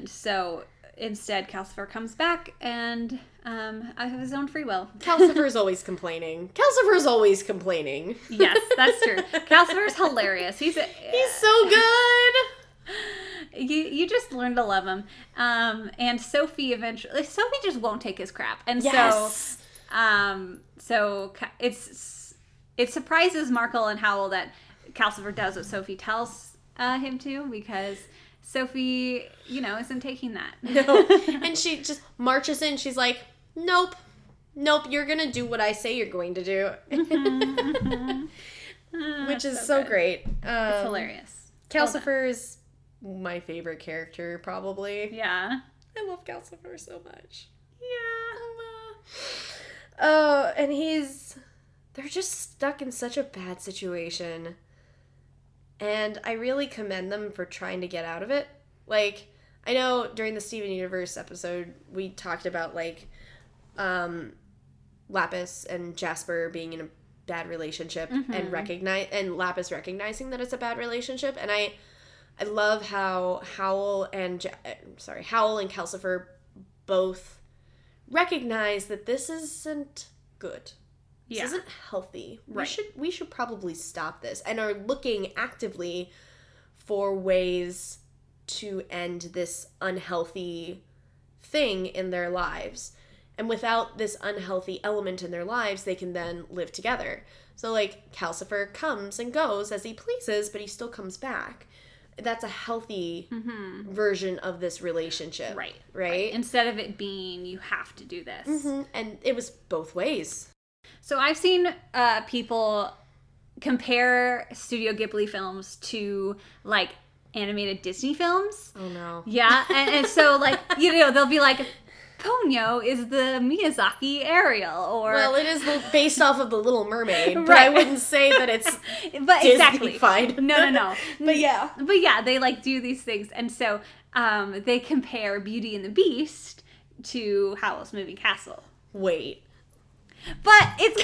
S1: so instead Calcifer comes back and of his own free will.
S2: Calcifer's always complaining.
S1: Yes, that's true. Calcifer's hilarious. He's
S2: so good.
S1: You just learn to love him. And Sophie just won't take his crap. And so it surprises Markle and Howl that Calcifer does what Sophie tells him to, because Sophie, isn't taking that.
S2: No. And she just marches in. She's like, nope, you're going to do what I say you're going to do. Which is so great.
S1: It's hilarious.
S2: Calcifer is my favorite character, probably.
S1: Yeah.
S2: I love Calcifer so much.
S1: Yeah.
S2: And they're just stuck in such a bad situation. And I really commend them for trying to get out of it. Like, I know during the Steven Universe episode, we talked about, like, Lapis and Jasper being in a bad relationship and Lapis recognizing that it's a bad relationship. And I love how Howl and Calcifer both recognize that this isn't good. This isn't healthy.
S1: Right.
S2: We should probably stop this, and are looking actively for ways to end this unhealthy thing in their lives. And without this unhealthy element in their lives, they can then live together. So, like, Calcifer comes and goes as he pleases, but he still comes back. That's a healthy version of this relationship. Right?
S1: Instead of it being, you have to do this.
S2: And it was both ways.
S1: So I've seen people compare Studio Ghibli films to, like, animated Disney films.
S2: Oh, no.
S1: Yeah, and so, like, they'll be like, Ponyo is the Miyazaki Ariel, or...
S2: Well, it is based off of The Little Mermaid, but
S1: Right.
S2: I wouldn't say that it's
S1: Disney-fied. No.
S2: But yeah.
S1: But yeah, they, like, do these things, and so they compare Beauty and the Beast to Howl's Moving Castle.
S2: Wait.
S1: But it's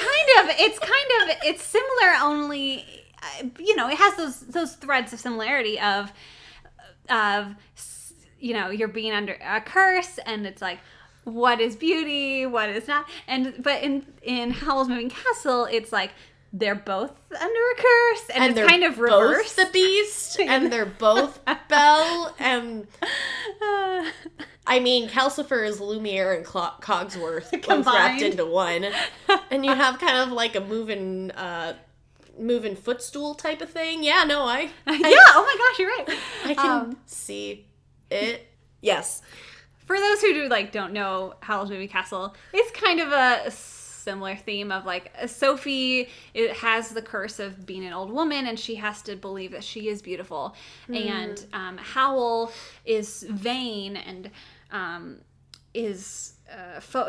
S1: similar, only, it has those threads of similarity of, you're being under a curse, and it's like, what is beauty, what is not, but in Howl's Moving Castle, it's like, they're both under a curse, and it's kind of reversed.
S2: Both the Beast, and they're both Belle, and... I mean, Calcifer is Lumiere and Cogsworth both wrapped into one. And you have kind of like a moving footstool type of thing. Yeah, no, oh
S1: my gosh, you're right.
S2: I can see it. Yes.
S1: For those who don't know Howl's Moving Castle, it's kind of a similar theme of, like, Sophie has the curse of being an old woman, and she has to believe that she is beautiful. And Howl is vain and is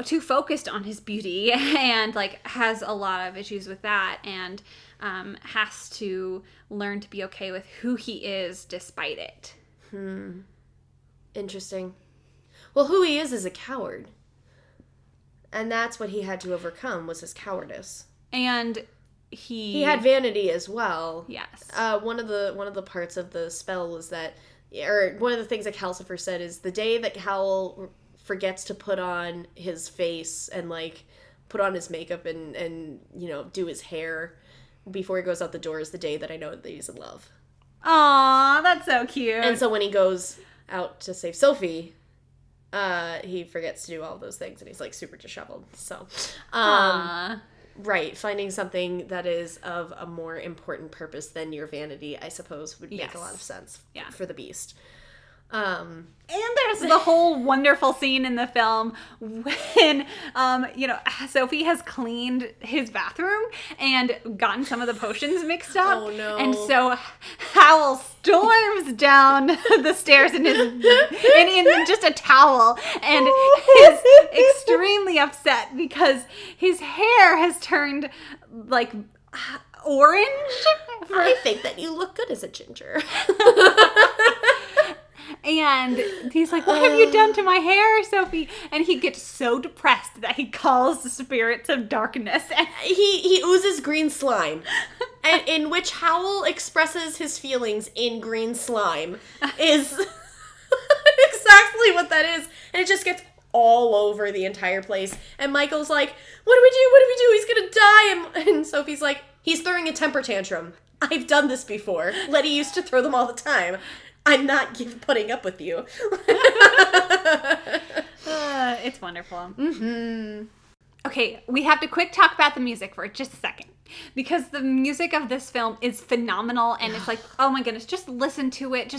S1: too focused on his beauty, and, like, has a lot of issues with that, and has to learn to be okay with who he is despite it.
S2: Interesting. Well, who he is a coward. And that's what he had to overcome, was his cowardice.
S1: And he
S2: had vanity as well.
S1: Yes.
S2: One of the parts of the spell was that, or one of the things that Calcifer said is, the day that Howl forgets to put on his face and, like, put on his makeup and do his hair before he goes out the door is the day that I know that he's in love.
S1: Aw, that's so cute.
S2: And so when he goes out to save Sophie, he forgets to do all of those things, and he's, like, super disheveled. So, right, finding something that is of a more important purpose than your vanity, I suppose, would make a lot of sense for the Beast.
S1: And there's the whole wonderful scene in the film when, Sophie has cleaned his bathroom and gotten some of the potions mixed up.
S2: Oh, no.
S1: And so Howl storms down the stairs in just a towel, and is extremely upset because his hair has turned, like, orange.
S2: I think that you look good as a ginger.
S1: And he's like, what have you done to my hair, Sophie? And he gets so depressed that he calls the spirits of darkness. And
S2: he oozes green slime, and in which Howl expresses his feelings in green slime, is exactly what that is. And it just gets all over the entire place. And Michael's like, what do we do? What do we do? He's gonna die. And Sophie's like, he's throwing a temper tantrum. I've done this before. Letty used to throw them all the time. I'm not putting up with you.
S1: It's wonderful. Okay, we have to quick talk about the music for just a second. Because the music of this film is phenomenal, and it's like, oh my goodness, just listen to it.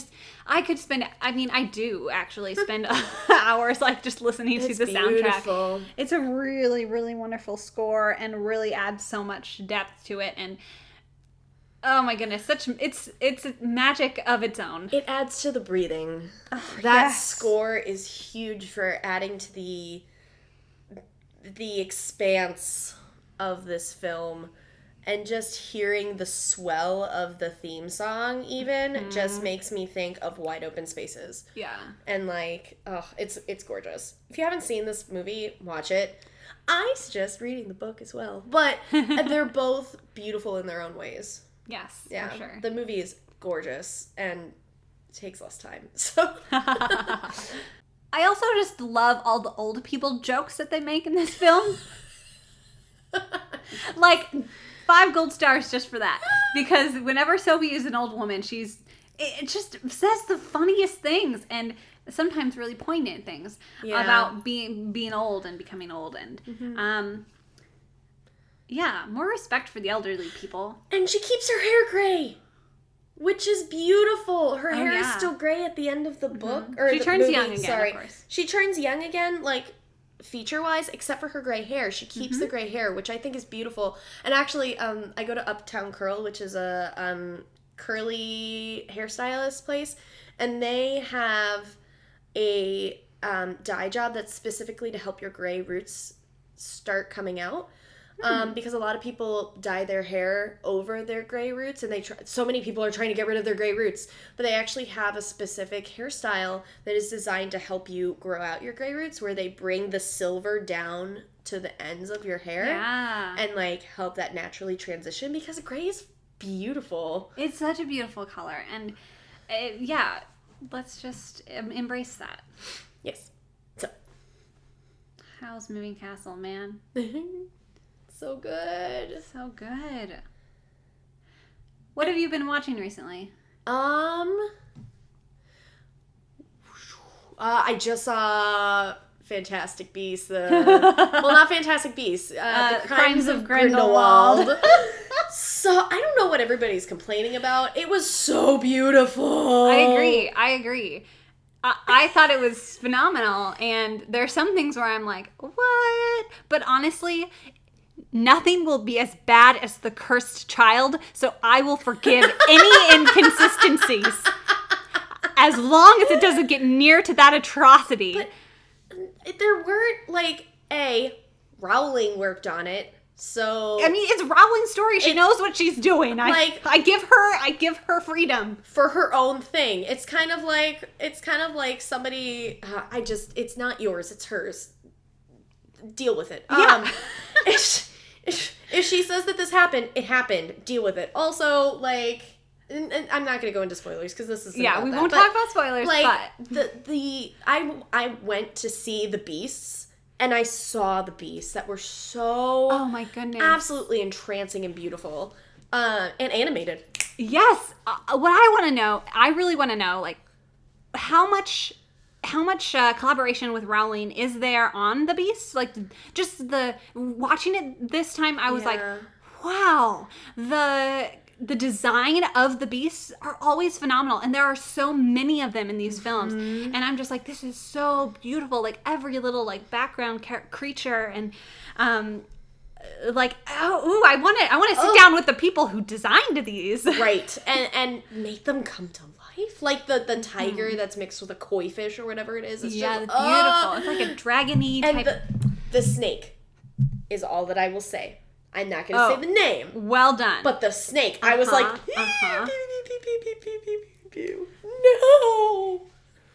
S1: I do actually spend hours like just listening to the
S2: beautiful.
S1: soundtrack. It's a really, really wonderful score and really adds so much depth to it. And oh my goodness, it's magic of its own.
S2: It adds to the breathing.
S1: Oh,
S2: that score is huge for adding to the expanse of this film. And just hearing the swell of the theme song even just makes me think of Wide Open Spaces.
S1: Yeah.
S2: And like, it's gorgeous. If you haven't seen this movie, watch it. I suggest reading the book as well. But they're both beautiful in their own ways.
S1: Yes,
S2: yeah,
S1: for sure.
S2: The movie is gorgeous and takes less time. So
S1: I also just love all the old people jokes that they make in this film. Like 5 gold stars just for that. Because whenever Sophie is an old woman, it just says the funniest things and sometimes really poignant things about being old and becoming old. And more respect for the elderly people.
S2: And she keeps her hair gray, which is beautiful. Her hair is still gray at the end of the book. Or
S1: she turns young again, of course.
S2: She turns young again, like, feature-wise, except for her gray hair. She keeps the gray hair, which I think is beautiful. And actually, I go to Uptown Curl, which is a curly hairstylist place, and they have a dye job that's specifically to help your gray roots start coming out. Because a lot of people dye their hair over their gray roots, and so many people are trying to get rid of their gray roots, but they actually have a specific hairstyle that is designed to help you grow out your gray roots, where they bring the silver down to the ends of your hair and like help that naturally transition, because gray is beautiful.
S1: It's such a beautiful color, and let's just embrace that.
S2: Yes. So,
S1: Howl's Moving Castle, man.
S2: So good.
S1: So good. What have you been watching recently?
S2: I just saw Fantastic Beasts. Not Fantastic Beasts. The Crimes of Grindelwald. So, I don't know what everybody's complaining about. It was so beautiful.
S1: I agree. I thought it was phenomenal, and there's some things where I'm like, what? But honestly, nothing will be as bad as The Cursed Child, so I will forgive any inconsistencies as long as it doesn't get near to that atrocity.
S2: But there weren't, like, Rowling worked on it, so...
S1: I mean, it's Rowling's story. She knows what she's doing. I give her freedom.
S2: For her own thing. It's kind of like somebody... it's not yours, it's hers. Deal with it.
S1: Yeah.
S2: If she says that this happened, it happened. Deal with it. Also, like, and I'm not going to go into spoilers because this is
S1: we won't talk about spoilers.
S2: Like,
S1: but
S2: I went to see the Beasts, and I saw the Beasts that were so
S1: oh my goodness,
S2: absolutely entrancing and beautiful, and animated.
S1: Yes, what I really want to know, like, how much collaboration with Rowling is there on the Beasts? Like, just watching it this time, I was like, wow, the design of the Beasts are always phenomenal, and there are so many of them in these films, and I'm just like, this is so beautiful, like every little like background creature, and like, I want to sit down with the people who designed these,
S2: right, and make them come to life, like the tiger that's mixed with a koi fish or whatever it is. It's just
S1: beautiful. It's like a dragon-y type.
S2: And the snake is all that I will say. I'm not going to say the name.
S1: Well done.
S2: But the snake, I was like, no.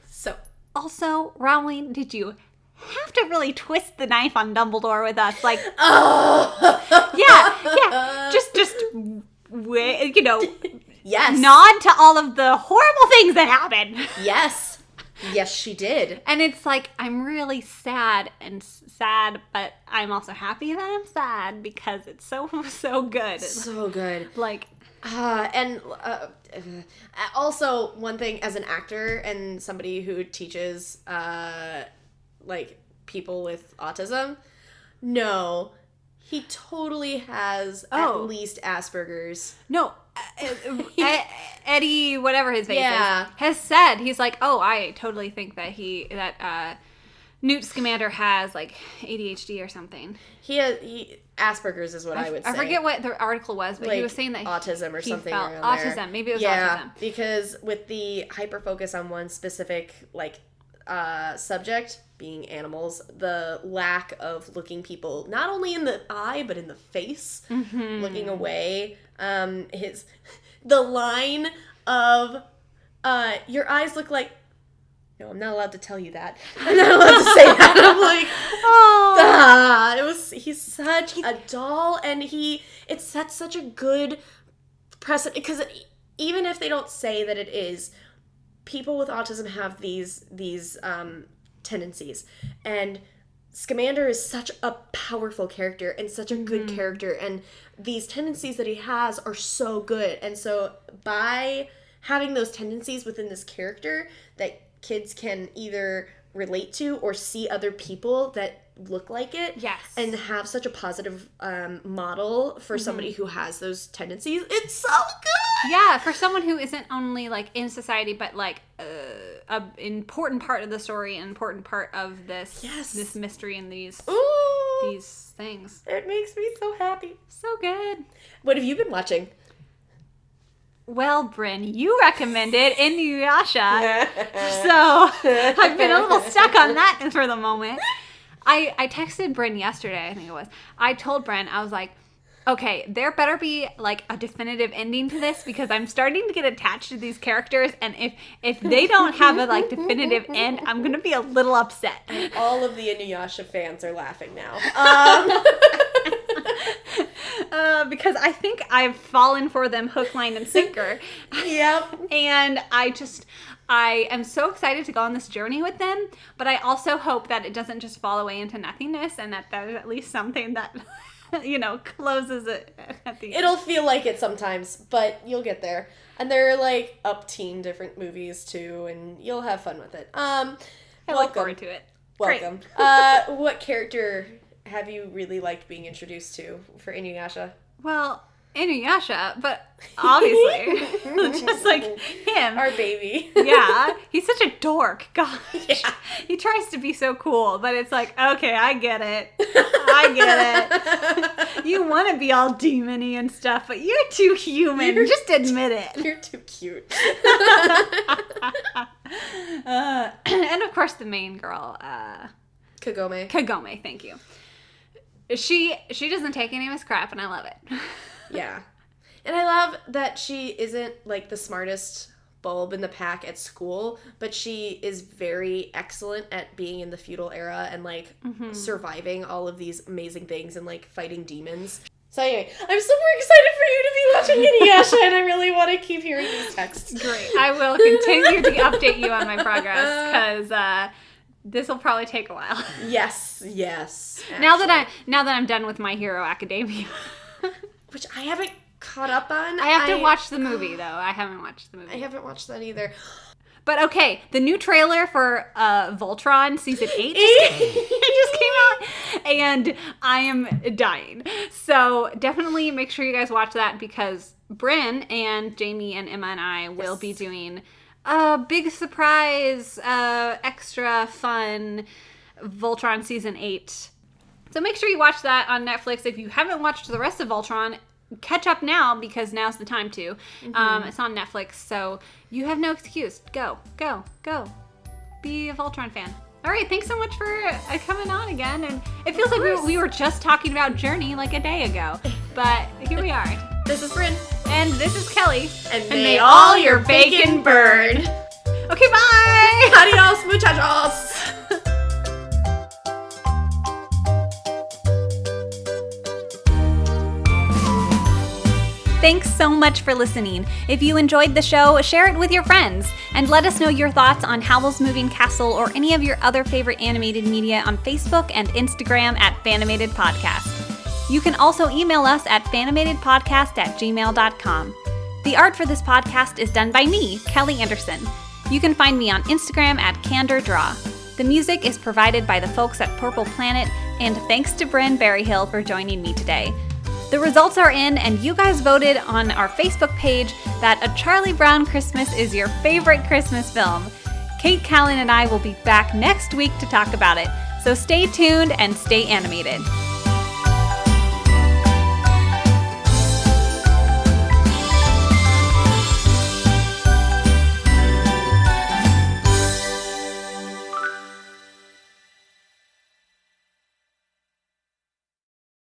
S2: So,
S1: also, Rowling, did you have to really twist the knife on Dumbledore with us? Like, yeah, just, you know,
S2: yes,
S1: nod to all of the horrible things that happen.
S2: Yes, she did.
S1: And it's like, I'm really sad, but I'm also happy that I'm sad because it's so good.
S2: So good.
S1: Like,
S2: also, one thing, as an actor and somebody who teaches, like, people with autism, No. He totally has at least Asperger's.
S1: No. Eddie, whatever his face is, has said, he's like, oh, I totally think that Newt Scamander has, like, ADHD or something.
S2: Asperger's is what I would say.
S1: I forget what the article was, but
S2: like,
S1: he was saying that
S2: autism or something around there.
S1: Autism. Maybe it was autism.
S2: Because with the hyper-focus on one specific, like, subject, being animals, the lack of looking people, not only in the eye, but in the face, looking away, the line of, your eyes look like, no, I'm not allowed to tell you that. I'm not allowed to say that. I'm like, he's such a doll, and it sets such a good precedent, because even if they don't say that it is, people with autism have these tendencies, and Scamander is such a powerful character and such a good character, and these tendencies that he has are so good, and so by having those tendencies within this character that kids can either relate to or see other people that look like it, and have such a positive model for somebody who has those tendencies, it's so good.
S1: Yeah, for someone who isn't only like in society, but like an important part of the story, an important part of this this mystery and these things.
S2: It makes me so happy.
S1: So good.
S2: What have you been watching?
S1: Well, Brynn, you recommended Inuyasha, so I've been a little stuck on that for the moment. I texted Brynn yesterday, I think it was. I told Brynn, I was like, okay, there better be like a definitive ending to this, because I'm starting to get attached to these characters, and if they don't have a like definitive end, I'm gonna be a little upset.
S2: And all of the Inuyasha fans are laughing now.
S1: Because I think I've fallen for them hook, line, and sinker.
S2: Yep.
S1: And I am so excited to go on this journey with them, but I also hope that it doesn't just fall away into nothingness, and that there's at least something that, closes it at the end.
S2: It'll feel like it sometimes, but you'll get there. And they're like up-teen different movies too, and you'll have fun with it.
S1: I look forward to it.
S2: Welcome. What character have you really liked being introduced to for Inuyasha?
S1: Well, Inuyasha, but obviously, just like him.
S2: Our baby.
S1: Yeah, he's such a dork. Gosh.
S2: Yeah.
S1: He tries to be so cool, but it's like, okay, I get it. I get it. You want to be all demon-y and stuff, but you're too human. Just admit it.
S2: You're too cute.
S1: And of course, the main girl.
S2: Kagome.
S1: Kagome, thank you. She doesn't take any of his crap, and I love it.
S2: Yeah. And I love that she isn't like the smartest bulb in the pack at school, but she is very excellent at being in the feudal era and like surviving all of these amazing things and like fighting demons. So anyway, I'm super excited for you to be watching Inuyasha, and I really want to keep hearing these texts.
S1: Great. I will continue to update you on my progress, because this will probably take a while.
S2: Yes. Actually.
S1: Now that I'm done with My Hero Academia,
S2: which I haven't caught up on.
S1: I have to watch the movie though. I haven't watched the movie.
S2: I haven't watched that either.
S1: But okay, the new trailer for Voltron season 8 just came out, and I am dying. So definitely make sure you guys watch that, because Brynn and Jamie and Emma and I will be doing a big surprise, extra fun Voltron season 8. So make sure you watch that on Netflix. If you haven't watched the rest of Voltron, catch up now, because now's the time to. It's on Netflix, so you have no excuse. Go. Be a Voltron fan. All right, thanks so much for coming on again. And it feels like we were just talking about Journey like a day ago, but here we are.
S2: This is Brynn.
S1: And this is Kelly.
S2: And may all your bacon burn.
S1: Okay, bye!
S2: Adios, muchachos!
S1: Thanks so much for listening. If you enjoyed the show, share it with your friends, and let us know your thoughts on Howl's Moving Castle or any of your other favorite animated media on Facebook and Instagram at Fanimated Podcast. You can also email us at fanimatedpodcast@gmail.com. The art for this podcast is done by me, Kelly Anderson. You can find me on Instagram at CandorDraw. The music is provided by the folks at Purple Planet. And thanks to Brynn Berryhill for joining me today. The results are in, and you guys voted on our Facebook page that A Charlie Brown Christmas is your favorite Christmas film. Kate Callan and I will be back next week to talk about it, so stay tuned and stay animated.